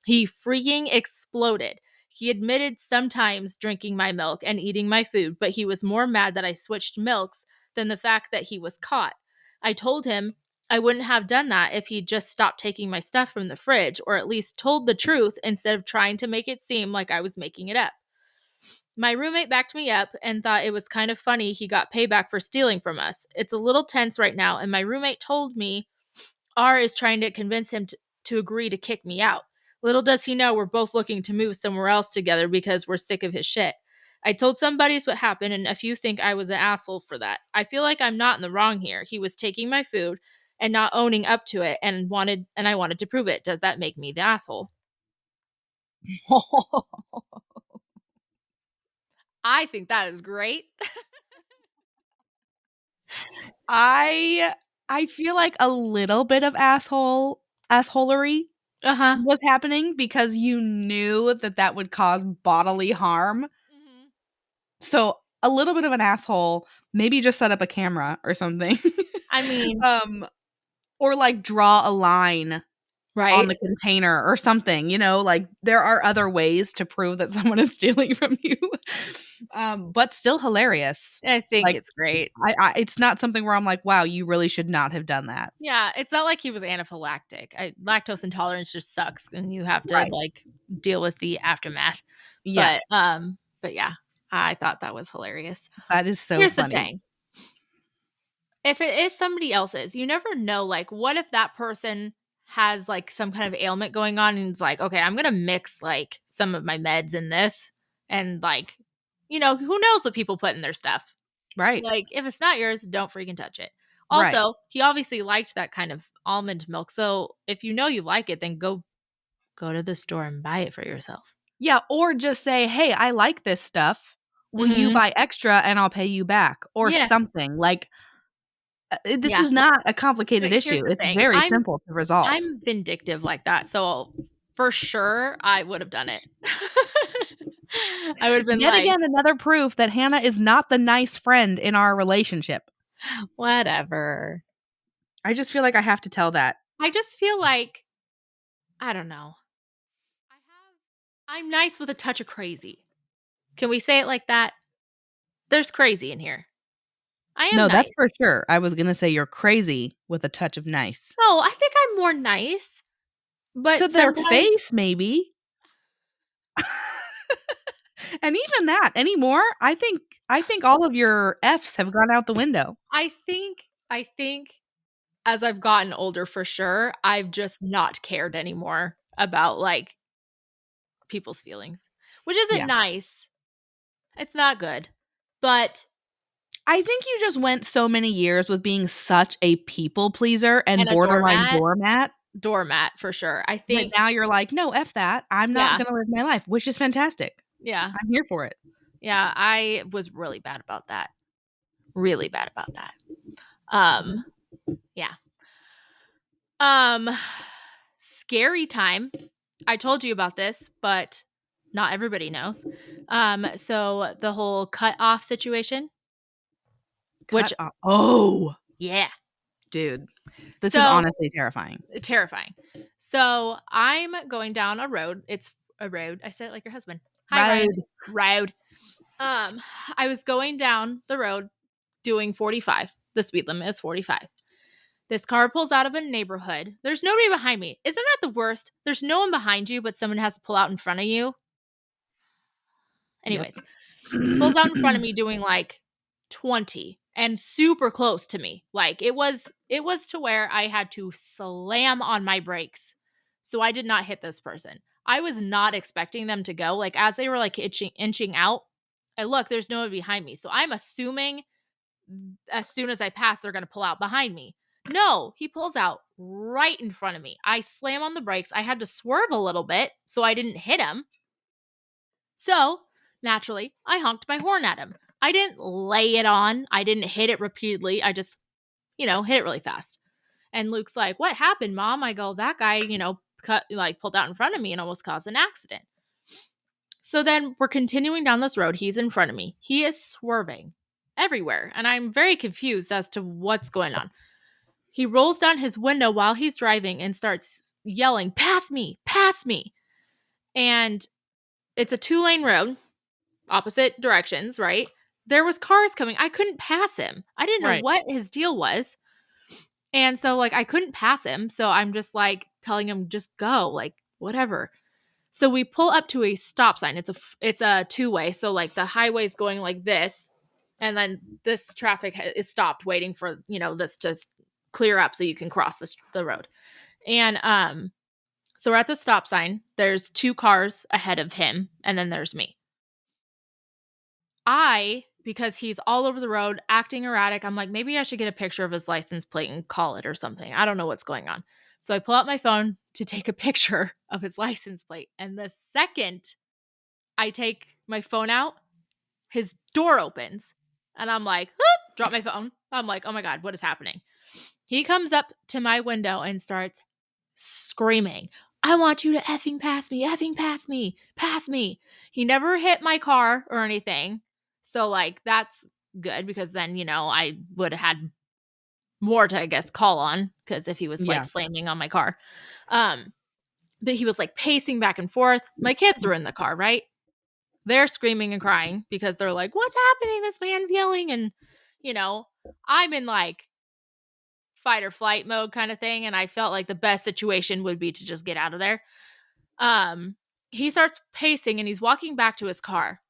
He freaking exploded. He admitted sometimes drinking my milk and eating my food, but he was more mad that I switched milks than the fact that he was caught. I told him I wouldn't have done that if he'd just stopped taking my stuff from the fridge, or at least told the truth instead of trying to make it seem like I was making it up. My roommate backed me up and thought it was kind of funny he got payback for stealing from us. It's a little tense right now, and my roommate told me R is trying to convince him to agree to kick me out. Little does he know we're both looking to move somewhere else together because we're sick of his shit. I told some buddies what happened, and a few think I was an asshole for that. I feel like I'm not in the wrong here. He was taking my food and not owning up to it, and I wanted to prove it. Does that make me the asshole? I think that is great. I feel like a little bit of assholery was happening because you knew that would cause bodily harm. Mm-hmm. So a little bit of an asshole, maybe just set up a camera or something. I mean, or like draw a line on the container or something, like there are other ways to prove that someone is stealing from you. But still hilarious. I think it's great. It's not something where I'm like, wow, you really should not have done that. Yeah, it's not like he was anaphylactic. Lactose intolerance just sucks, and you have to like deal with the aftermath. Yeah. But yeah, I thought that was hilarious. That is so Here's funny. the thing. If it is somebody else's, you never know, like, what if that person has like some kind of ailment going on and it's like, okay, I'm gonna mix like some of my meds in this, and like, who knows what people put in their stuff. Right. Like, if it's not yours, don't freaking touch it. Also, he obviously liked that kind of almond milk. So if you know you like it, then go to the store and buy it for yourself. Yeah, or just say, hey, I like this stuff. Will you buy extra and I'll pay you back? Or something. Like, this is not a complicated issue. It's very simple to resolve. I'm vindictive like that. So for sure, I would have done it. I would have been Yet again, another proof that Hannah is not the nice friend in our relationship. Whatever. I just feel like I have to tell that. I just feel like, I don't know. I'm nice with a touch of crazy. Can we say it like that? There's crazy in here. I am nice. That's for sure. I was going to say you're crazy with a touch of nice. No, I think I'm more nice. But to their face, maybe. And even that anymore, I think all of your F's have gone out the window. I think as I've gotten older, for sure, I've just not cared anymore about like people's feelings, which isn't nice. It's not good. But I think you just went so many years with being such a people pleaser and borderline doormat. Doormat, for sure. I think. But now you're like, no, F that. I'm not going to live my life, which is fantastic. Yeah. I'm here for it. Yeah, I was really bad about that. Really bad about that. Yeah. Scary time. I told you about this, but not everybody knows. So the whole cut off situation, which, Oh, yeah. dude. This is So honestly terrifying. terrifying. So I'm going down a road. It's a road. I said it like your husband. Hi, Ryan. Road. I was going down the road doing 45. The speed limit is 45. This car pulls out of a neighborhood. There's nobody behind me. Isn't that the worst? There's no one behind you, but someone has to pull out in front of you. Anyways, pulls out in front of me doing like 20 and super close to me. Like it was to where I had to slam on my brakes. So I did not hit this person. I was not expecting them to go. Like as they were like inching out, I look, there's no one behind me. So I'm assuming as soon as I pass, they're going to pull out behind me. No, he pulls out right in front of me. I slam on the brakes. I had to swerve a little bit so I didn't hit him. So naturally, I honked my horn at him. I didn't lay it on. I didn't hit it repeatedly. I just, hit it really fast. And Luke's like, "What happened, Mom?" I go, "That guy, pulled out in front of me and almost caused an accident." So then we're continuing down this road. He's in front of me. He is swerving everywhere. And I'm very confused as to what's going on. He rolls down his window while he's driving and starts yelling, "Pass me, pass me." And it's a 2-lane road, opposite directions, right? There was cars coming. I couldn't pass him. I didn't know what his deal was. And so I couldn't pass him. So I'm just telling him, just go, whatever. So we pull up to a stop sign. It's a 2-way. So the highway's going like this. And then this traffic is stopped waiting for, this to clear up so you can cross the road. And so we're at the stop sign. There's 2 cars ahead of him. And then there's me. Because he's all over the road acting erratic, I'm like, maybe I should get a picture of his license plate and call it or something. I don't know what's going on. So I pull out my phone to take a picture of his license plate. And the second I take my phone out, his door opens. And I'm like, drop my phone. I'm like, oh my God, what is happening? He comes up to my window and starts screaming, "I want you to effing pass me, pass me." He never hit my car or anything. So that's good because then, I would have had more to, I guess, call on because if he was slamming on my car. But he was pacing back and forth. My kids are in the car, right? They're screaming and crying because they're like, "What's happening? This man's yelling." And, I'm in fight or flight mode kind of thing. And I felt like the best situation would be to just get out of there. He starts pacing and he's walking back to his car.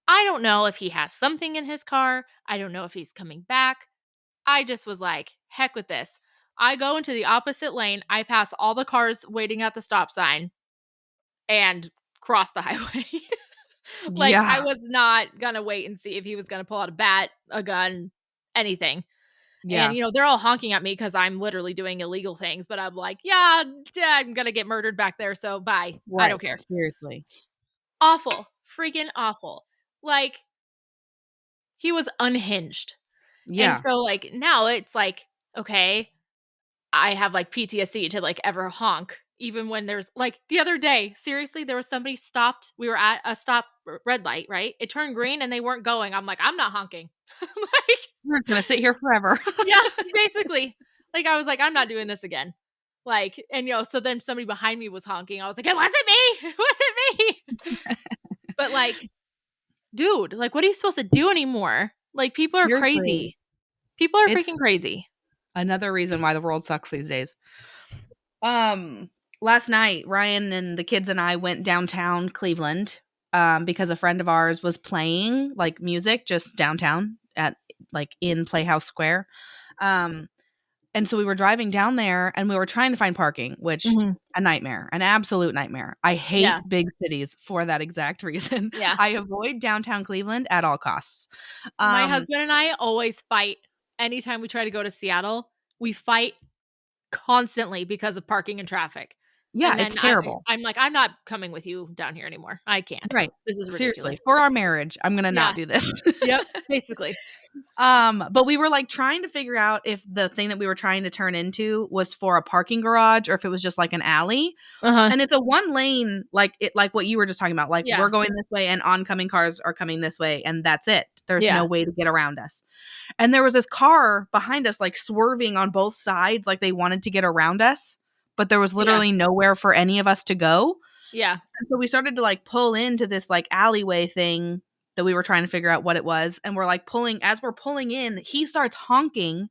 I don't know if he has something in his car. I don't know if he's coming back. I just was like, heck with this. I go into the opposite lane. I pass all the cars waiting at the stop sign and cross the highway. I was not going to wait and see if he was going to pull out a bat, a gun, anything. Yeah. And, they're all honking at me because I'm literally doing illegal things. But I'm like, yeah, I'm going to get murdered back there. So bye. Right. I don't care. Seriously. Awful. Freaking awful. He was unhinged. Yeah. And so now it's okay, I have PTSD to ever honk. Even when there's the other day, seriously, there was somebody stopped. We were at a stop red light, right? It turned green and they weren't going. I'm like, I'm not honking. We're going to sit here forever. Yeah, basically. I was like, I'm not doing this again. And so then somebody behind me was honking. I was like, it wasn't me. It wasn't me. But dude, what are you supposed to do anymore? People are crazy. People are freaking crazy. Another reason why the world sucks these days. Last night, Ryan and the kids and I went downtown Cleveland because a friend of ours was playing music just downtown at in Playhouse Square. And so we were driving down there and we were trying to find parking, which a nightmare, an absolute nightmare. I hate big cities for that exact reason. Yeah. I avoid downtown Cleveland at all costs. My husband and I always fight anytime we try to go to Seattle. We fight constantly because of parking and traffic. Yeah, And then it's terrible. I'm like, I'm not coming with you down here anymore. I can't. Right. This is Seriously, ridiculous. for our marriage, I'm gonna Yeah. not do this. Yep. Basically. But we were like trying to figure out if the thing that we were trying to turn into was for a parking garage or if it was just like an alley. Uh-huh. And it's a one lane, like what you were just talking about. Like Yeah. we're going this way and oncoming cars are coming this way, and that's it. There's Yeah. no way to get around us. And there was this car behind us, like swerving on both sides, like they wanted to get around us, but there was literally nowhere for any of us to go. Yeah. And so we started to like pull into this like alleyway thing that we were trying to figure out what it was. And we're like as we're pulling in, he starts honking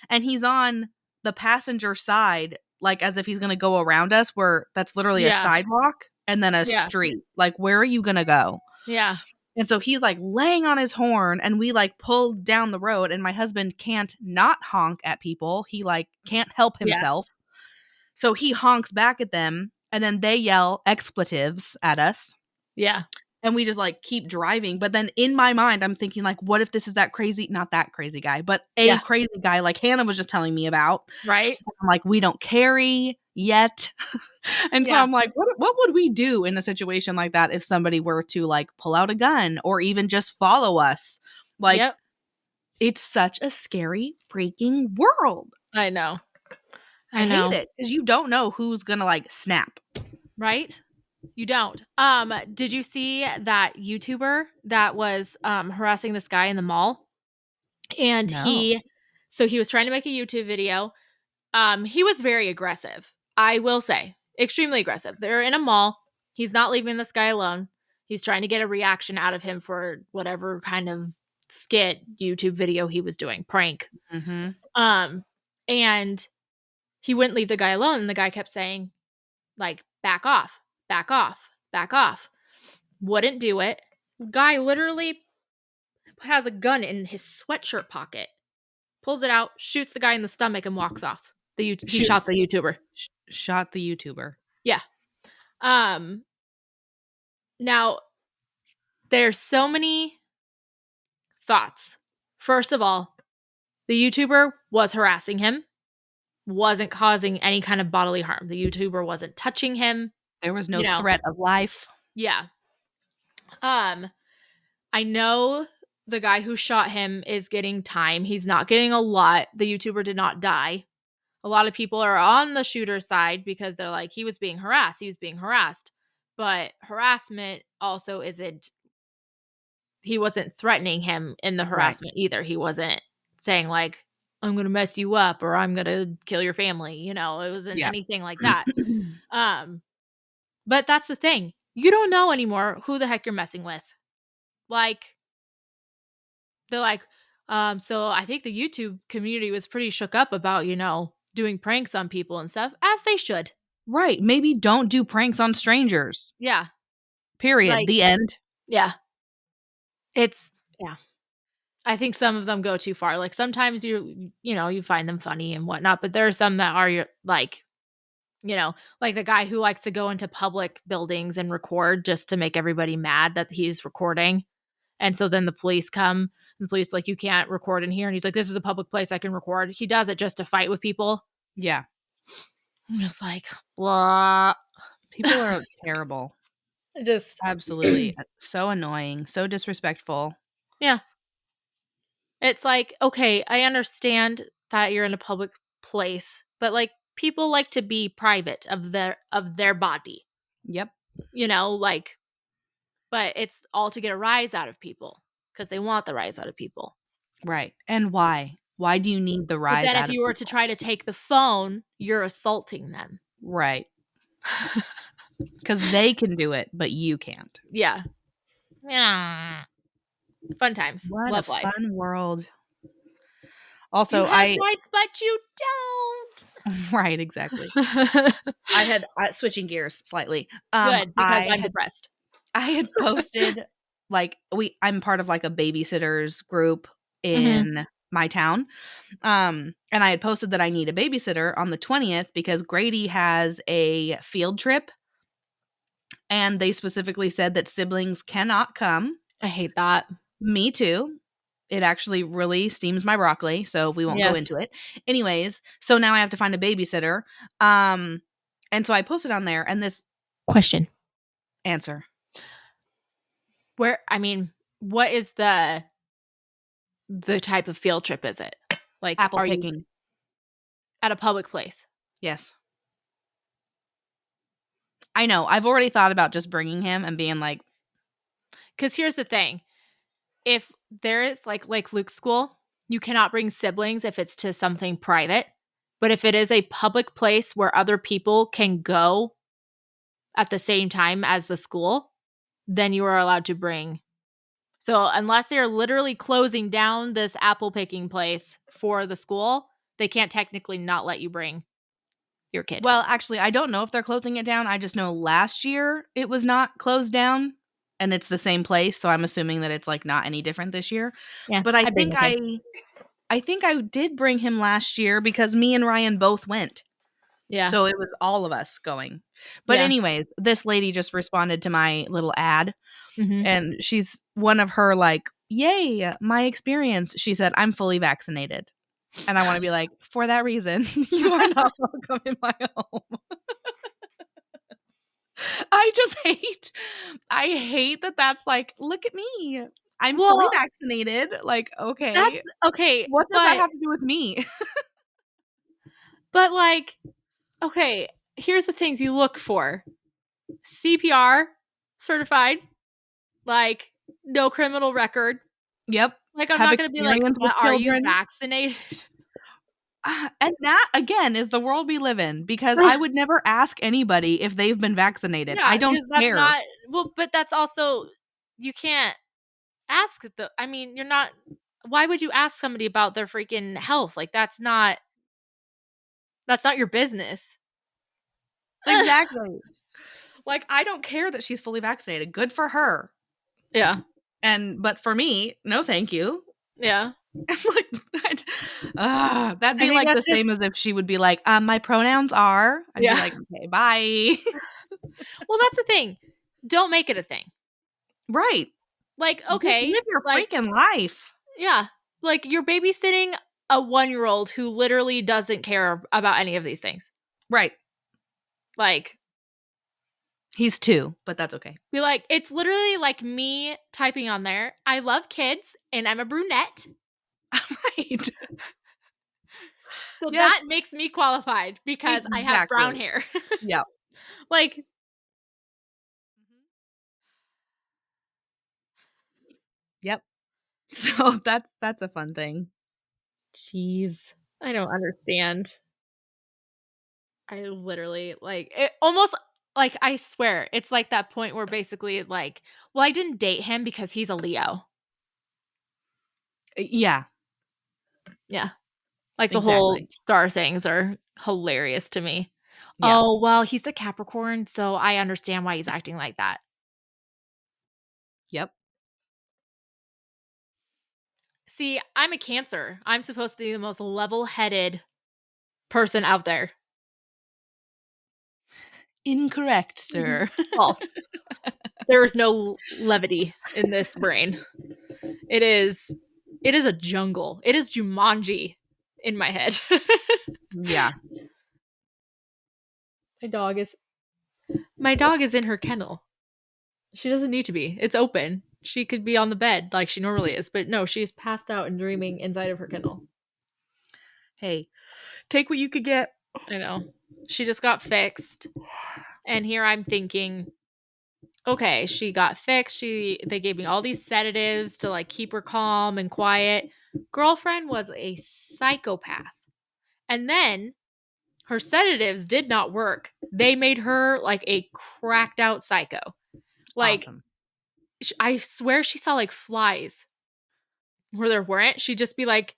and he's on the passenger side, like as if he's going to go around us, where that's literally a sidewalk and then a street. Like, where are you going to go? Yeah. And so he's like laying on his horn and we like pulled down the road and my husband can't not honk at people. He like can't help himself. So he honks back at them and then they yell expletives at us. Yeah. And we just like keep driving. But then in my mind, I'm thinking like, what if this is that crazy, not that crazy guy, but a crazy guy like Hannah was just telling me about. Right. I'm like, we don't carry yet. And so I'm like, what would we do in a situation like that if somebody were to like pull out a gun or even just follow us? Like, it's such a scary freaking world. I know. I hate it because you don't know who's going to like snap. Right? You don't. Did you see that YouTuber that was harassing this guy in the mall? And he was trying to make a YouTube video. He was very aggressive. I will say, extremely aggressive. They're in a mall. He's not leaving this guy alone. He's trying to get a reaction out of him for whatever kind of skit YouTube video he was doing, prank. Mm-hmm. And he wouldn't leave the guy alone. And the guy kept saying, like, back off, back off, back off. Wouldn't do it. Guy literally has a gun in his sweatshirt pocket, pulls it out, shoots the guy in the stomach, and walks off. He shot the YouTuber. Shot the YouTuber. Yeah. Now, there's so many thoughts. First of all, the YouTuber was harassing him, wasn't causing any kind of bodily harm. The YouTuber wasn't touching him. There was no threat of life. Yeah. I know the guy who shot him is getting time. He's not getting a lot. The YouTuber did not die. A lot of people are on the shooter's side because they're like, he was being harassed. He was being harassed. But harassment also he wasn't threatening him in the harassment either. He wasn't saying like, I'm going to mess you up or I'm going to kill your family. It wasn't anything like that. But that's the thing. You don't know anymore who the heck you're messing with. Like, they're like, so I think the YouTube community was pretty shook up about, doing pranks on people and stuff, as they should. Right. Maybe don't do pranks on strangers. Yeah. Period. Like, the end. Yeah. I think some of them go too far. Like sometimes you find them funny and whatnot, but there are some that are like, like the guy who likes to go into public buildings and record just to make everybody mad that he's recording. And so then the police come and the police like, you can't record in here. And he's like, this is a public place. I can record. He does it just to fight with people. Yeah. I'm just like, blah. People are terrible. Just absolutely so annoying, so disrespectful. Yeah. It's like, okay, I understand that you're in a public place, but like people like to be private of their body. Yep. But it's all to get a rise out of people because they want the rise out of people. Right. And why? Why do you need the rise? But then if you were to try to take the phone, you're assaulting them. Right. Because they can do it, but you can't. Yeah. Yeah. Fun times. What Love a life. fun world. Also, you have rights, but you don't. Right, exactly. I had switching gears slightly. Good, because I'm depressed. I had posted I'm part of like a babysitters group in my town. And I had posted that I need a babysitter on the 20th because Grady has a field trip. And they specifically said that siblings cannot come. I hate that. Me too. It actually really steams my broccoli, so we won't go into it. Anyways, so now I have to find a babysitter. And so I posted on there, and this Question. answer. What is the type of field trip is it? Like, Apple are you picking. at a public place? Yes. I know. I've already thought about just bringing him and being like, Because here's the thing. If there is like Luke's school, you cannot bring siblings if it's to something private. But if it is a public place where other people can go at the same time as the school, then you are allowed to bring. So unless they're literally closing down this apple picking place for the school, they can't technically not let you bring your kid. well, actually, I don't know if they're closing it down. I just know last year it was not closed down, and it's the same place. So I'm assuming that it's like not any different this year. Yeah, But I I'd bring think the kid. I think I did bring him last year because me and Ryan both went. Yeah. So it was all of us going. But Yeah. anyways, this lady just responded to my little ad, Mhm. and she's one of her like, yay, my experience. She said, I'm fully vaccinated. And I want to be like, for that reason, you are not welcome in my home. I hate that that's like, look at me. I'm fully Well, vaccinated. Like, okay. that's okay. What does that have to do with me? But like, okay, here's the things you look for. CPR certified, like no criminal record. Yep. Like, I'm Have not going to be like, experience with but are you children. vaccinated? And that again is the world we live in, because I would never ask anybody if they've been vaccinated. I don't because that's care. not, well, but that's also, you can't ask you're not, why would you ask somebody about their freaking health? Like, that's not your business. Exactly. Like, I don't care that she's fully vaccinated. Good for her. Yeah. But for me, no thank you. Yeah. Like, that'd be think like the that's same as if she would be like, my pronouns are. I'd Yeah. be like, okay, bye. Well, that's the thing. Don't make it a thing. Right. Like, Just okay, live your like, freaking life. yeah, like you're babysitting a 1-year-old who literally doesn't care about any of these things. Right. Like, He's 2, but that's okay. be like, it's literally like me typing on there, I love kids and I'm a brunette. Right. So Yes. that makes me qualified because I have brown hair. Yeah. Like, Yep. So that's a fun thing. jeez, I don't understand. I literally, like, it almost, like, I swear, it's like that point where basically, like, well, I didn't date him because he's a Leo. Yeah. Yeah. Like, the whole star things are hilarious to me. Yeah. Oh, well, he's a Capricorn, so I understand why he's acting like that. Yep. See, I'm a Cancer. I'm supposed to be the most level-headed person out there. Incorrect, sir. False. There is no levity in this brain. It is a jungle. It is Jumanji in my head. Yeah. My dog is in her kennel. She doesn't need to be. It's open. She could be on the bed like she normally is, but no, she's passed out and dreaming inside of her kennel. Hey, take what you could get. I know. She just got fixed. And here I'm thinking, okay, she got fixed. They gave me all these sedatives to like keep her calm and quiet. Girlfriend was a psychopath. And then her sedatives did not work. They made her like a cracked out psycho. Like, Awesome. I swear she saw like flies where there weren't. She'd just be like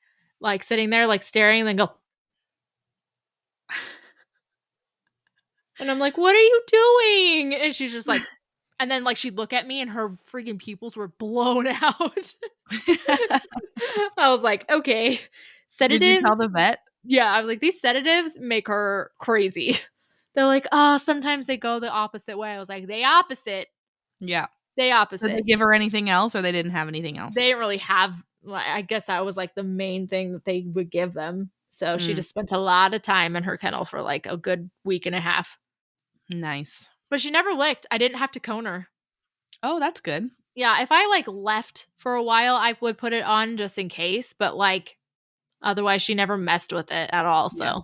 sitting there, like staring, and then go. And I'm like, what are you doing? And she's just like, and then like she'd look at me and her freaking pupils were blown out. I was like, okay, sedatives. Did you tell the vet? Yeah, I was like, these sedatives make her crazy. They're like, oh, sometimes they go the opposite way. I was like, they opposite. Yeah. They opposite. Did they give her anything else, or they didn't have anything else? They didn't really have, I guess that was like the main thing that they would give them. So she just spent a lot of time in her kennel for like a good week and a half. Nice. But she never licked. I didn't have to cone her. Oh, that's good. Yeah, if I like left for a while, I would put it on just in case. But like, otherwise, she never messed with it at all. So Yeah.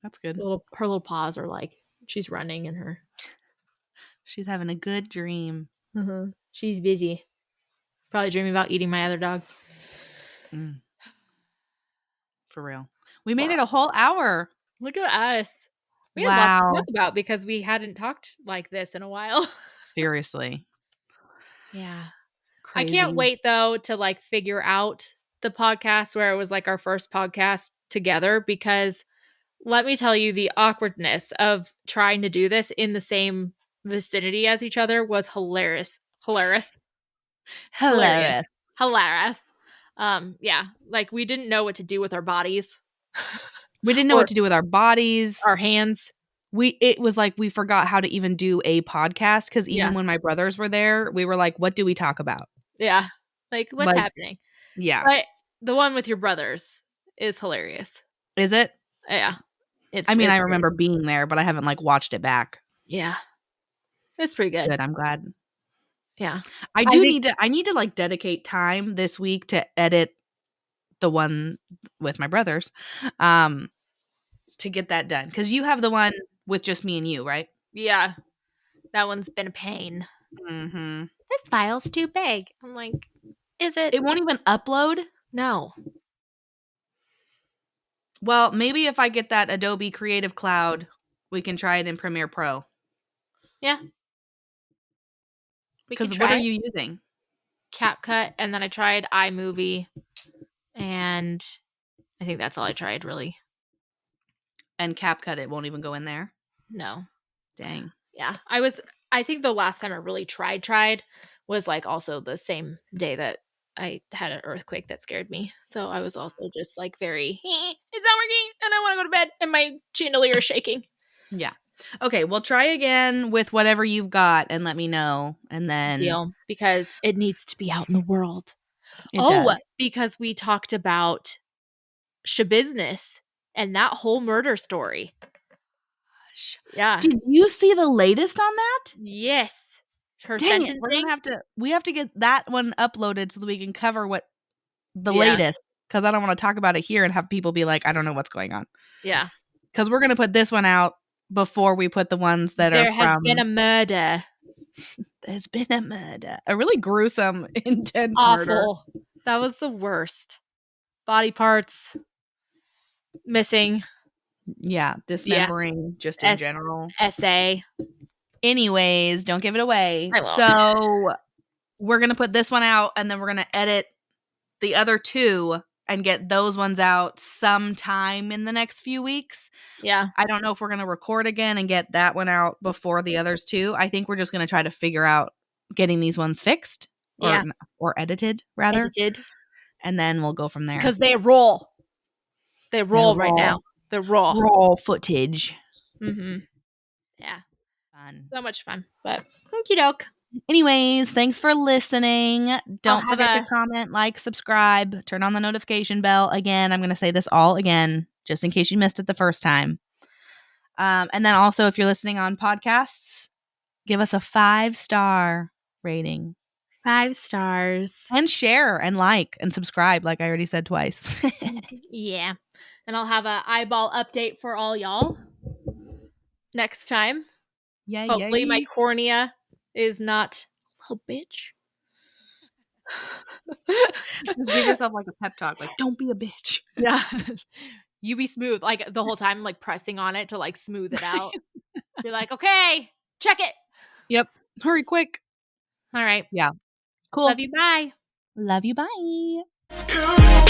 That's good. her little paws are like she's running in her. She's having a good dream. She's busy. Probably dreaming about eating my other dog. For real. We made it a whole hour. Look at us. We had lots to talk about because we hadn't talked like this in a while. Seriously. Yeah. Crazy. I can't wait though to like figure out the podcast where it was like our first podcast together, because let me tell you, the awkwardness of trying to do this in the same vicinity as each other was hilarious. Hilarious. Yeah, like we didn't know what to do with our bodies. We didn't know what to do with our bodies, our hands. It was like we forgot how to even do a podcast, because even when my brothers were there, we were like, what do we talk about? Yeah. Like, what's happening? Yeah. But the one with your brothers is hilarious. Is it? Yeah. I remember being there, but I haven't like watched it back. Yeah. It's pretty good. Good. I'm glad. Yeah. I need to like dedicate time this week to edit the one with my brothers, to get that done. Because you have the one with just me and you, right? Yeah. That one's been a pain. Mm-hmm. This file's too big. I'm like, is it? It won't even upload? No. Well, maybe if I get that Adobe Creative Cloud, we can try it in Premiere Pro. Yeah. Because what are you using? CapCut, and then I tried iMovie, and I think that's all I tried, really. And CapCut, it won't even go in there? No. Dang. Yeah. I think the last time I really tried was like also the same day that I had an earthquake that scared me. So I was also just like very, it's not working and I want to go to bed and my chandelier is shaking. Yeah. Okay, well, try again with whatever you've got and let me know. And then deal, because it needs to be out in the world. It does. Because we talked about Shabusiness and that whole murder story. Yeah. Did you see the latest on that? Yes. Her Dang sentencing. It. We have to get that one uploaded so that we can cover what the latest, because I don't want to talk about it here and have people be like, I don't know what's going on. Yeah. Because we're going to put this one out before we put the ones that there has been a murder. There's been a murder. A really gruesome, intense Awful. murder. That was the worst. Body parts missing. Yeah, dismembering just in general. Essay. Anyways, don't give it away. So we're going to put this one out, and then we're going to edit the other two and get those ones out sometime in the next few weeks. Yeah. I don't know if we're going to record again and get that one out before the others too. I think we're just going to try to figure out getting these ones fixed or edited, rather. And then we'll go from there. Because they roll. They roll right now. They're raw. Raw footage. Mm-hmm. Yeah. Fun. So much fun. But okie doke. Anyways, thanks for listening. Don't forget to comment, like, subscribe, turn on the notification bell. Again, I'm going to say this all again, just in case you missed it the first time. And then also, if you're listening on podcasts, give us a 5-star rating. 5 stars. And share and like and subscribe, like I already said twice. Yeah. And I'll have an eyeball update for all y'all next time. Yeah. Hopefully my cornea is not a bitch. Just give yourself like a pep talk, like, don't be a bitch. Yeah. You be smooth. Like the whole time, like pressing on it to like smooth it out. You're like, okay, check it. Yep. Hurry quick. All right. Yeah. Cool. Love you. Bye. Love you. Bye.